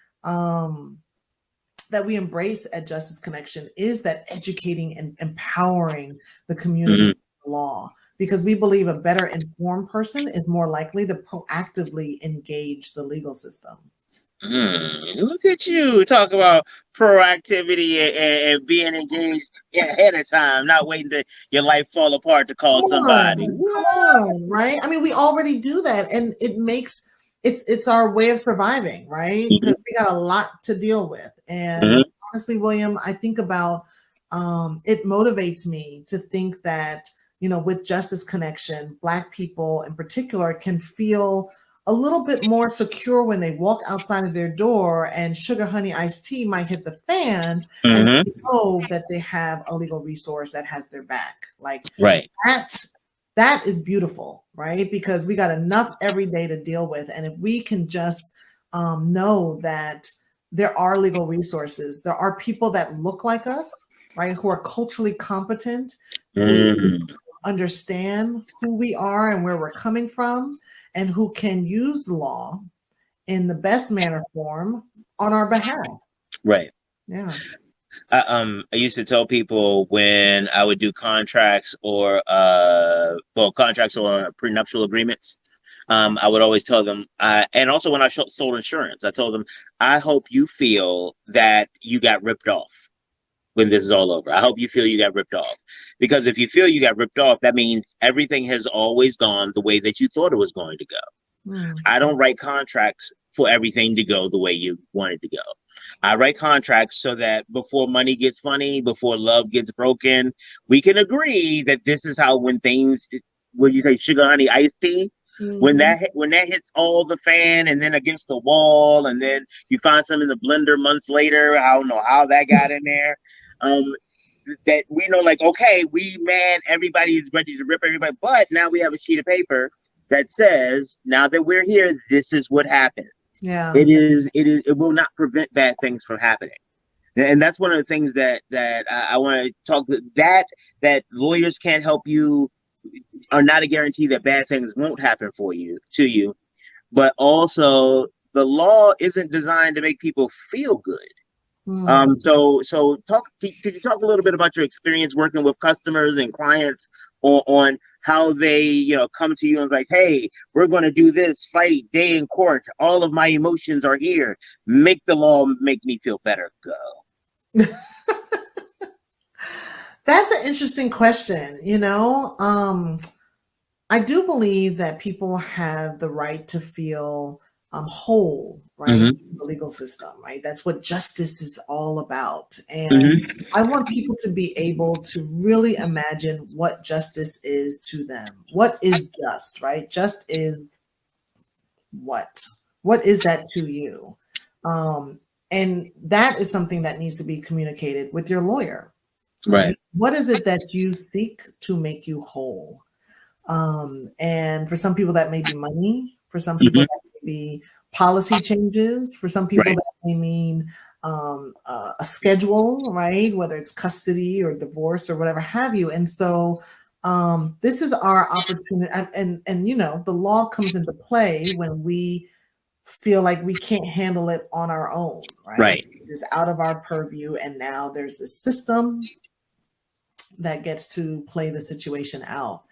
embrace at Justice Connection is that educating and empowering the community Mhm. with the law, because we believe a better informed person is more likely to proactively engage the legal system. Look at you talk about proactivity and being engaged ahead of time, not waiting to your life fall apart to call somebody. Come What? on, right? I mean, we already do that, and it's our way of surviving, right? Because Mhm. we got a lot to deal with. And Mhm. honestly, William, I think about it motivates me to think that with Justice Connection, Black people in particular can feel a little bit more secure when they walk outside of their door and sugar honey iced tea might hit the fan, and Mhm. they know that they have a legal resource that has their back. Like Right. that that is beautiful, right? Because we got enough every day to deal with, and if we can just know that there are legal resources, there are people that look like us, right, who are culturally competent, who Mm. understand who we are and where we're coming from, and who can use the law in the best manner form on our behalf. Right. Yeah. I used to tell people when I would do contracts or contracts or prenuptial agreements. I would always tell them, and also when I sold insurance, I told them, I hope you feel that you got ripped off when this is all over. I hope you feel you got ripped off. Because if you feel you got ripped off, that means everything has always gone the way that you thought it was going to go. Hmm. I don't write contracts for everything to go the way you want it to go. I write contracts so that before money gets funny, before love gets broken, we can agree that this is how when things, when you say sugar honey iced tea, Hmm. when that hits all the fan and then against the wall, and then you find some in the blender months later. I don't know how that got in there. Um, that we know, like, okay, we mad, everybody is ready to rip everybody, but now we have a sheet of paper that says, now that we're here, this is what happens. Yeah. It will not prevent bad things from happening. And that's one of the things that I want to talk that lawyers can't help you, are not a guarantee that bad things won't happen to you, but also the law isn't designed to make people feel good. Hmm. So could you talk a little bit about your experience working with customers and clients on how they, come to you and like, hey, we're going to do this fight day in court. All of my emotions are here. Make the law make me feel better. Go. That's an interesting question. I do believe that people have the right to feel whole, right? Mm-hmm. The legal system, right? That's what justice is all about. And Mm-hmm. I want people to be able to really imagine what justice is to them. What is just, right? Just is what? What is that to you? Um, and that is something that needs to be communicated with your lawyer, right? Right. What is it that you seek to make you whole? And for some people, that may be money. For some people, Mm-hmm. that may be policy changes. For some people, Right. that may mean a schedule, right? Whether it's custody or divorce or whatever have you. And so this is our opportunity. And the law comes into play when we feel like we can't handle it on our own, right? Right. It is out of our purview. And now there's this system that gets to play the situation out.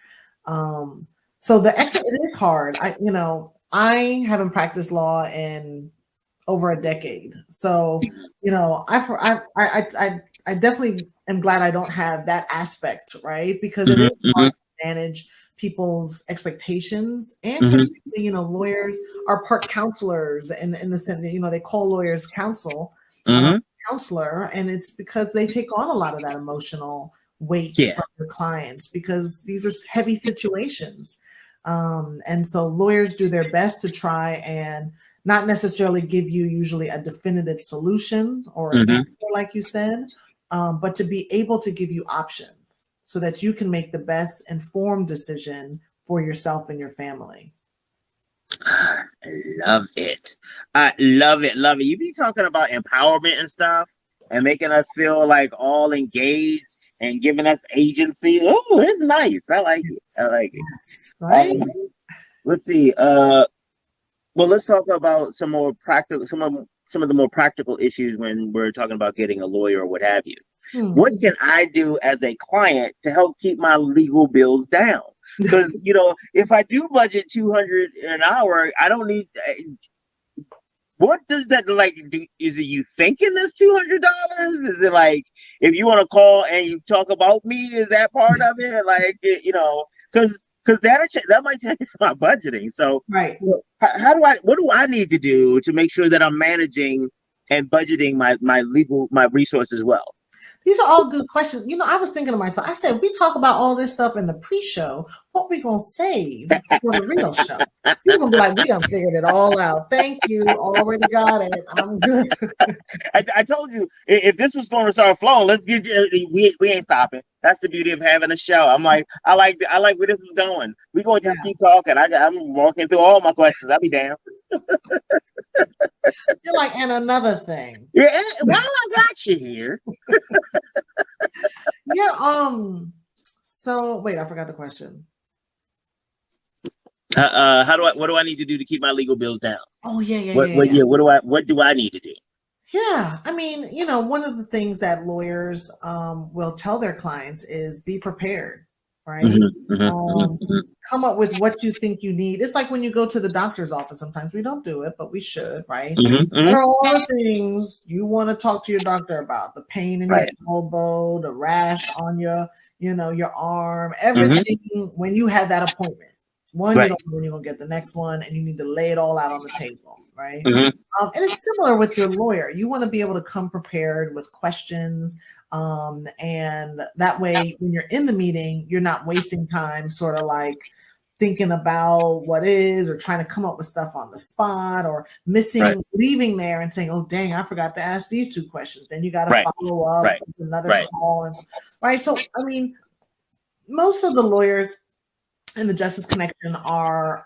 Um, so it is hard. I haven't practiced law in over a decade. So, I definitely am glad I don't have that aspect, right? Because it is Mm-hmm. hard to manage people's expectations, and Mm-hmm. particularly, lawyers are part counselors, in the sense that, they call lawyers um, Mm-hmm. counselor, and it's because they take on a lot of that emotional weight Yeah. from their clients because these are heavy situations. And so lawyers do their best to try and not necessarily give you usually a definitive solution or Mm-hmm. answer, like you said, but to be able to give you options so that you can make the best informed decision for yourself and your family. I love it. I love it. Love it. You be talking about empowerment and stuff and making us feel like all engaged and giving us agency. Oh, it's nice. I like it. I Yes, like it. yes, right? Let's see. Well, let's talk about some of the more practical issues when we're talking about getting a lawyer or what have you. What Hmm. can I do as a client to help keep my legal bills down? Because if I do budget 200 an hour, I don't need. What does that like do? Is it you thinking that's $200? Is it like if you want to call and you talk about me? Is that part of it? Like because that might change my budgeting. So Right. how do I? What do I need to do to make sure that I'm managing and budgeting my resources well? These are all good questions. I was thinking to myself, I said, we talk about all this stuff in the pre-show. What we gonna save for the real show? People gonna be like, we done figured it all out. Thank you. Already got it. I'm good. I told you if this was going to start flowing, we ain't stopping. That's the beauty of having a show. I like where this is going. We gonna Yeah. just keep talking. I'm walking through all my questions. I'll be damned. You're like, and another thing. Yeah, while I got you here, Yeah. So wait, I forgot the question. what do I need to do to keep my legal bills down? Oh yeah, yeah, What yeah, what yeah. yeah, what do I need to do? Yeah, I mean, one of the things that lawyers will tell their clients is be prepared, right? Mm-hmm, mm-hmm, Um, mm-hmm, come up with what you think you need. It's like when you go to the doctor's office. Sometimes we don't do it, but we should, right? mm-hmm, What mm-hmm. are all the things you want to talk to your doctor about? The pain in your Right. elbow, the rash on your arm, Mm-hmm. everything when you have that appointment. One, you Right. don't know when you're gonna get the next one, and you need to lay it all out on the table, right? Mm-hmm. And it's similar with your lawyer. You want to be able to come prepared with questions. And that way, when you're in the meeting, you're not wasting time sort of like thinking about what is or trying to come up with stuff on the spot or Right. leaving there and saying, oh, dang, I forgot to ask these two questions. Then you got to Right. follow up Right. with another Right. call. Right. So, I mean, most of the lawyers and the Justice Connection are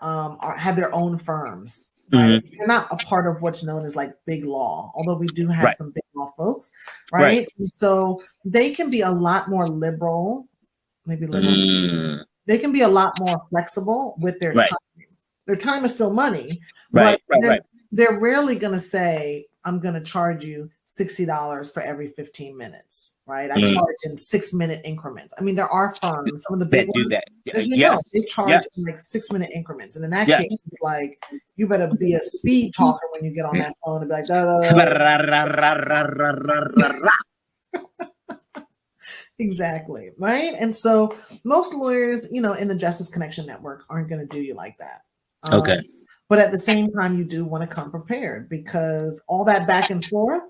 have their own firms, right? Hmm. They're not a part of what's known as like big law, although we do have Right. some big law folks, Right. right? And so they can be a lot more liberal, maybe liberal. Mm. They can be a lot more flexible with their Right. time. Their time is still money, but Right. Right. Right. they're rarely going to say, I'm going to charge you $60 for every 15 minutes, right? I Mm. charge in 6-minute increments. I mean, there are firms, some of the big That do ones, that. as you know, Yes. they charge in Yes. like 6-minute increments. And in that Yes. case, it's like, you better be a speed talker when you get on that phone and be like, da, da, da. Exactly, right? And so most lawyers, in the Justice Connection Network aren't going to do you like that. Okay. But at the same time, you do want to come prepared because all that back and forth,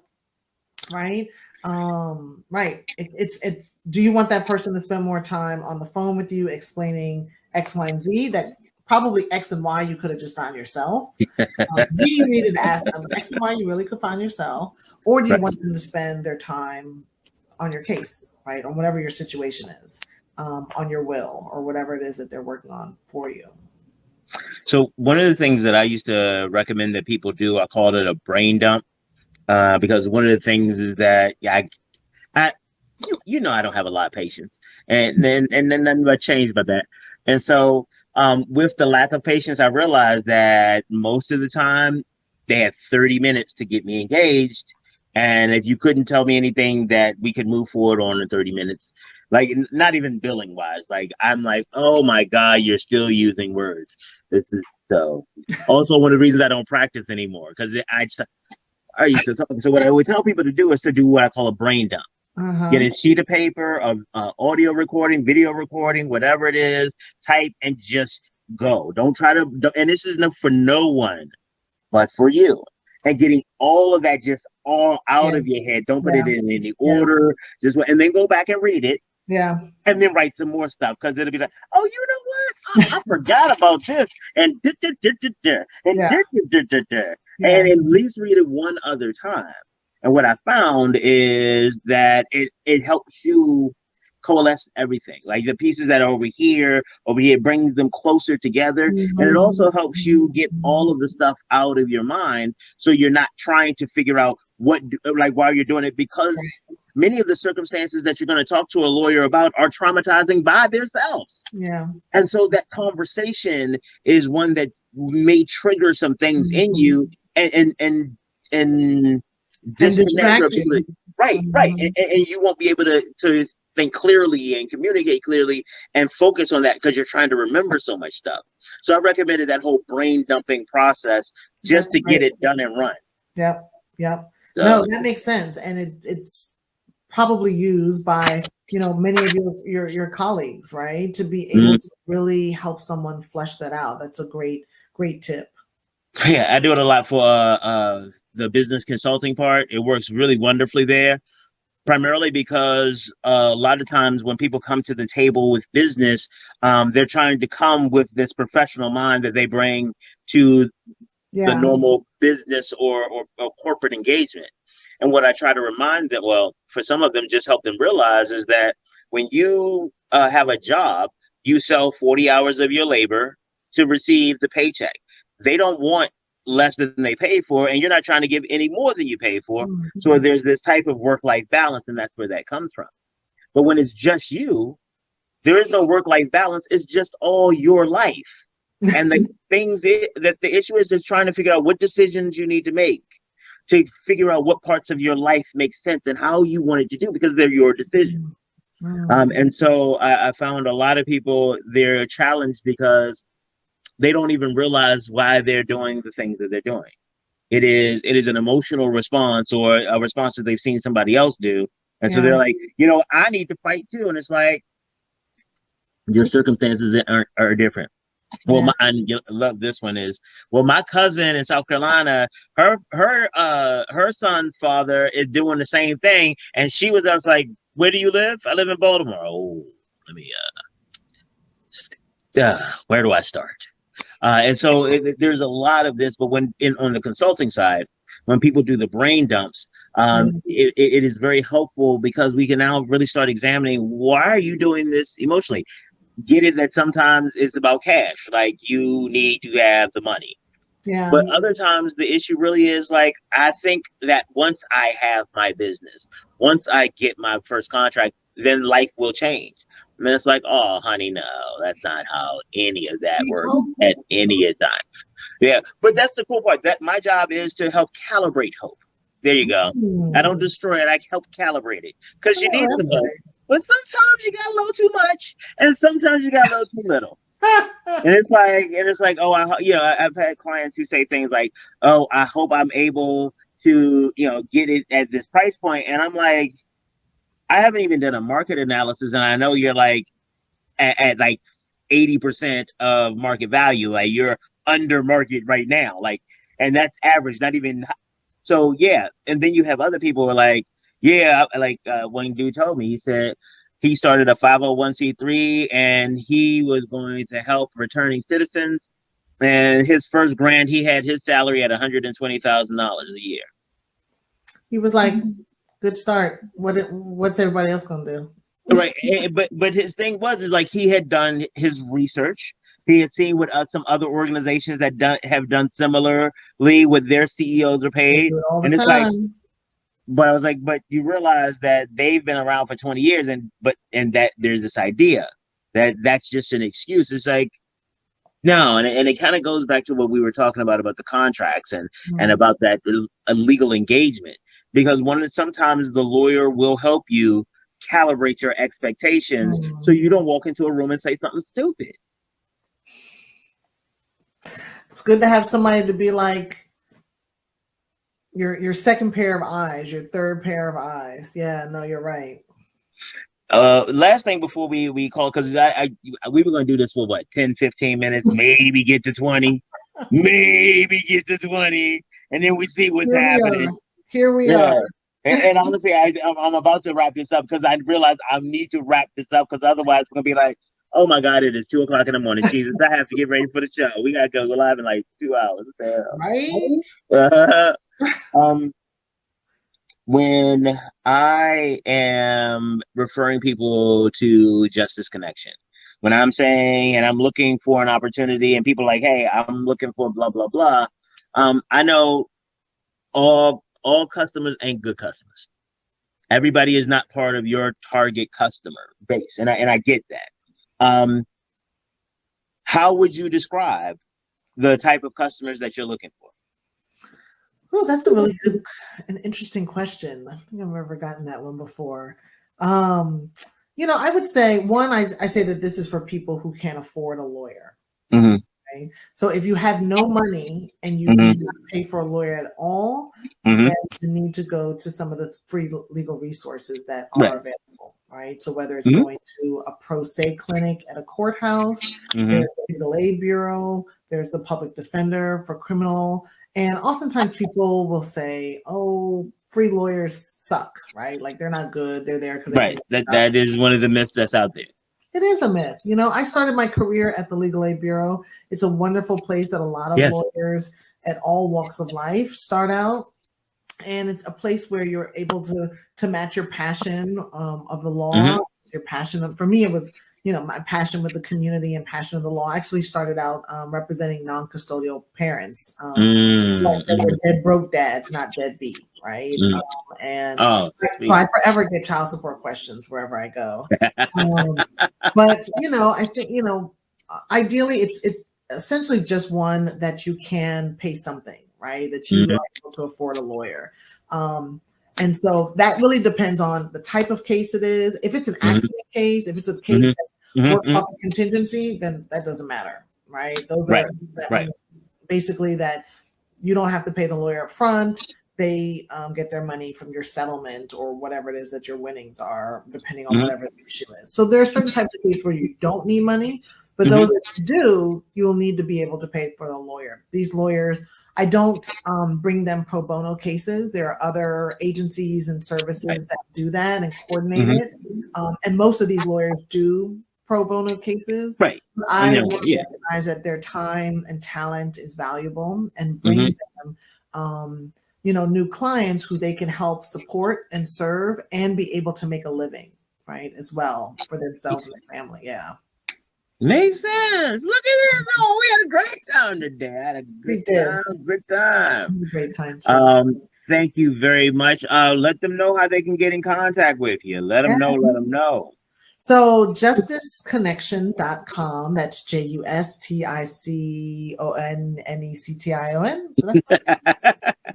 right? Right. It's. Do you want that person to spend more time on the phone with you, explaining X, Y, and Z? That probably X and Y you could have just found yourself. Z you needed to ask them. X and Y you really could find yourself, or do you Right. want them to spend their time on your case, right, on whatever your situation is, on your will or whatever it is that they're working on for you? So one of the things that I used to recommend that people do, I called it a brain dump, because one of the things is that I I don't have a lot of patience, and then nothing but changed about that. And so, with the lack of patience, I realized that most of the time they had 30 minutes to get me engaged, and if you couldn't tell me anything that we could move forward on in 30 minutes, like not even billing wise, like I'm like, oh my god, you're still using words. This is so. Also, one of the reasons I don't practice anymore because I used to. So what I would tell people to do is to do what I call a brain dump. Get Uh-huh. a sheet of paper of audio recording, video recording, whatever it is, type and just go. Don't try to, and this is for no one, but for you. And getting all of that just all out Yeah. of your head. Don't put Yeah. it in any Yeah. order. And then go back and read it Yeah. and then write some more stuff because it'll be like, oh, you know what? I forgot about this and and Yeah. Yeah. and at least read it one other time. And what I found is that it helps you coalesce everything, like the pieces that are over here, brings them closer together, and it Mhm. also helps you get all of the stuff out of your mind, so you're not trying to figure out like while you're doing it, because many of the circumstances that you're going to talk to a lawyer about are traumatizing by themselves. Yeah. And so that conversation is one that may trigger some things in Mhm. you and And disconnect your distract you. ability. Right, right. Mhm. And you won't be able to think clearly and communicate clearly and focus on that because you're trying to remember so much stuff. So I recommended that whole brain dumping process just That's to great. get it done and run. Yep. Yep. No, So that makes sense, and it's probably used by many of your colleagues, right, to be able mm, to really help someone flesh that out. That's a great tip. yeah, I do it a lot for the business consulting part. It works really wonderfully there, primarily because a lot of times when people come to the table with business, they're trying to come with this professional mind that they bring to the Yeah. normal business or corporate engagement. And what I try to remind them, well, for some of them, just help them realize is that when you have a job, you sell 40 hours of your labor to receive the paycheck. They don't want less than they pay for, and you're not trying to give any more than you pay for. So Mhm. there's this type of work-life balance, and that's where that comes from. But when it's just you, there is no work-life balance. It's just all your life. And the that the issue is just trying to figure out what decisions you need to make to figure out what parts of your life make sense and how you want it to do because they're your decisions. Mhm. And so I found a lot of people they're challenged because they don't even realize why they're doing the things that they're doing. It is an emotional response or a response that they've seen somebody else do, and so Yeah. they're like, I need to fight too, and it's like your circumstances are different. Well, Yeah. I love this one is well, my cousin in South Carolina, her son's father is doing the same thing, and I was like, where do you live? I live in Baltimore. Oh, let me where do I start? And so there's a lot of this, but on the consulting side, when people do the brain dumps, Yeah. it is very helpful because we can now really start examining why are you doing this emotionally. get it that sometimes it's about cash. Like you need to have the money. Yeah. But other times the issue really is like, I think that once I have my business, once I get my first contract, then life will change. And it's like, oh, honey, no, that's not how any of that We works hope. at any time. Yeah, but that's the cool part. That my job is to help calibrate hope. There you go. I don't Hmm. destroy it. I help calibrate it because you Oh, need some that's hope. But sometimes you got a little too much, and sometimes you got a little too little. right. And it's like, oh, I've had clients who say things like, oh, I hope I'm able to, get it at this price point, and I'm like, I haven't even done a market analysis, and I know you're like at like 80% of market value, like you're under market right now, like, and that's average, not even so. Yeah, and then you have other people who are like, yeah, like one dude told me, he said he started a 501c3 and he was going to help returning citizens. And his first grant, he had his salary at $120,000 a year. He was like, good start. What's everybody else gonna do? Right, but his thing was is like he had done his research. He had seen what some other organizations that have done similarly with their CEOs are They paid, do it all the and it's like, time. but I was like, but you realize that they've been around for 20 years, and that there's this idea that that's just an excuse. It's like, no, and it kind of goes back to what we were talking about the contracts and Mm. about that legal engagement, because sometimes the lawyer will help you calibrate your expectations so Mm. you don't walk into a room and say something stupid. It's good to have somebody to be like your second pair of eyes, your third pair of eyes. Yeah, no, you're right. Last thing before we call, because we were going to do this for what, 10-15 minutes, maybe get to 20, maybe get to 20, and then we see what's Here we are. happening. Here we are. Yeah. And honestly, I'm about to wrap this up because I realize I need to wrap this up because otherwise it's gonna be like, oh my God, it is 2 o'clock in the morning. Jesus, I have to get ready for the show. We gotta go live in like 2 hours. What Right? the hell? When I am referring people to Justice Connection, when I'm saying and I'm looking for an opportunity, and people are like, hey, I'm looking for blah blah blah. I know all customers ain't good customers. Everybody is not part of your target customer base, and I get that. Um, how would you describe the type of customers that you're looking for? Oh, that's a really good and interesting question. I think I've never gotten that one before. Um, I would say one, I say that this is for people who can't afford a lawyer. Mm-hmm. Okay? So if you have no money and you Mm-hmm. cannot pay for a lawyer at all, Mm-hmm. then you need to go to some of the free legal resources that Right. are available, right? So whether it's Mm-hmm. going to a pro se clinic at a courthouse, Mm-hmm. there's the legal aid bureau, there's the public defender for criminal, and oftentimes people will say, "Oh, free lawyers suck," right? Like they're not good. They're there because they can Right. make a That is one of the myths that's out there. it is a myth. I started my career at the Legal Aid Bureau. It's a wonderful place that a lot of Yes. lawyers at all walks of life start out. And it's a place where you're able to match your passion of the Mm-hmm. law, your passion. For me, it was my passion with the community and passion of the law. I actually started out representing non-custodial parents. Like I said, Mm-hmm. we're dead broke dads, not deadbeat, right? Mm-hmm. And Oh, so sweet. I forever get child support questions wherever I go. Um, but I think ideally it's essentially just one that you can pay something, right? That you Mm-hmm. are able to afford a lawyer. Um, and so that really depends on the type of case it is. If it's an Mm-hmm. accident case, if it's a case Mm-hmm. that works Mm-hmm. off a contingency, then that doesn't matter, right? Right. That Right. means basically that you don't have to pay the lawyer up front. They get their money from your settlement or whatever it is that your winnings are, depending on Mm-hmm. whatever the issue is. So there are certain types of cases where you don't need money, but Mm-hmm. those that you do, you'll need to be able to pay for the lawyer. These lawyers, I don't bring them pro bono cases. There are other agencies and Right. services that do that and coordinate Mm-hmm. it. And most of these lawyers do pro bono cases. Right. And I then, want to yeah. recognize that their time and talent is valuable and bring Mm-hmm. them, new clients who they can help support and serve and be able to make a living, right, as well for themselves and their family. Yeah. Makes sense. Look at this. Oh, we had a great time today. I had a We good did. time. Good time. Great time too. Thank you very much. Let them know how they can get in contact with you. Let them know. Let them know. So justisconnection.com, that's JUSTICONNECTION.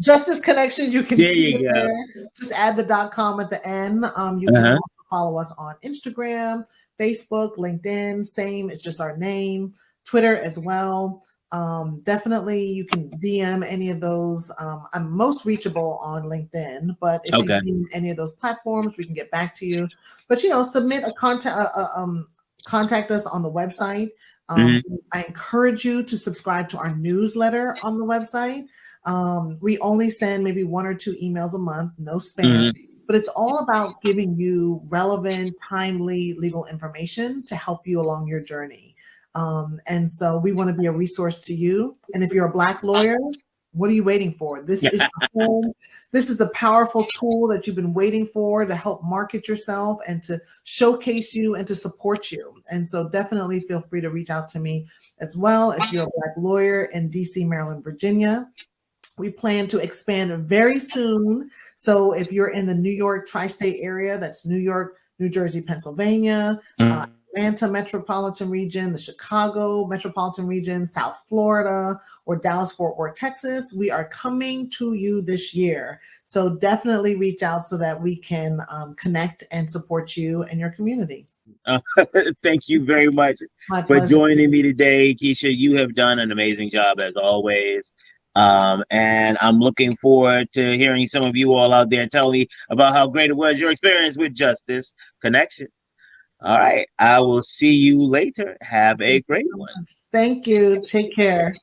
Justice Connection, you can There see you it go. there. Just add the .com at the end. You can also follow us on Instagram, Facebook, LinkedIn, same, it's just our name, Twitter as well. Definitely you can DM any of those. I'm most reachable on LinkedIn, but if you need any of those platforms, we can get back to you. But submit a contact us on the website. I encourage you to subscribe to our newsletter on the website. We only send maybe 1 or 2 emails a month, no spam, but it's all about giving you relevant, timely legal information to help you along your journey. And so we want to be a resource to you. And if you're a Black lawyer, what are you waiting for? This is the home. This is the powerful tool that you've been waiting for to help market yourself and to showcase you and to support you. And so definitely feel free to reach out to me as well if you're a Black lawyer in DC, Maryland, Virginia. We plan to expand very soon. So if you're in the New York tri-state area, that's New York, New Jersey, Pennsylvania, Atlanta metropolitan region, the Chicago metropolitan region, South Florida, or Dallas-Fort Worth, Texas, we are coming to you this year. So definitely reach out so that we can connect and support you and your community. Thank you very much for joining me today, Kisha. You have done an amazing job as always. And I'm looking forward to hearing some of you all out there tell me about how great it was your experience with Justice Connection. All right. I will see you later. Have a great one. Thank you. Take care.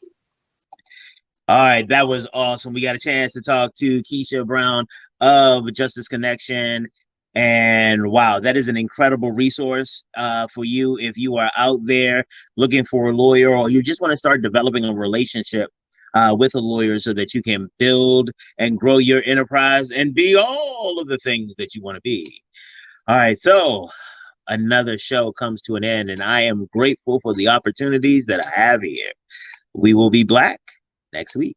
All right. That was awesome. We got a chance to talk to Kisha Brown of Justice Connection. And wow, that is an incredible resource for you if you are out there looking for a lawyer or you just want to start developing a relationship with a lawyer so that you can build and grow your enterprise and be all of the things that you want to be. All right. So another show comes to an end, and I am grateful for the opportunities that I have here. We will be Black next week.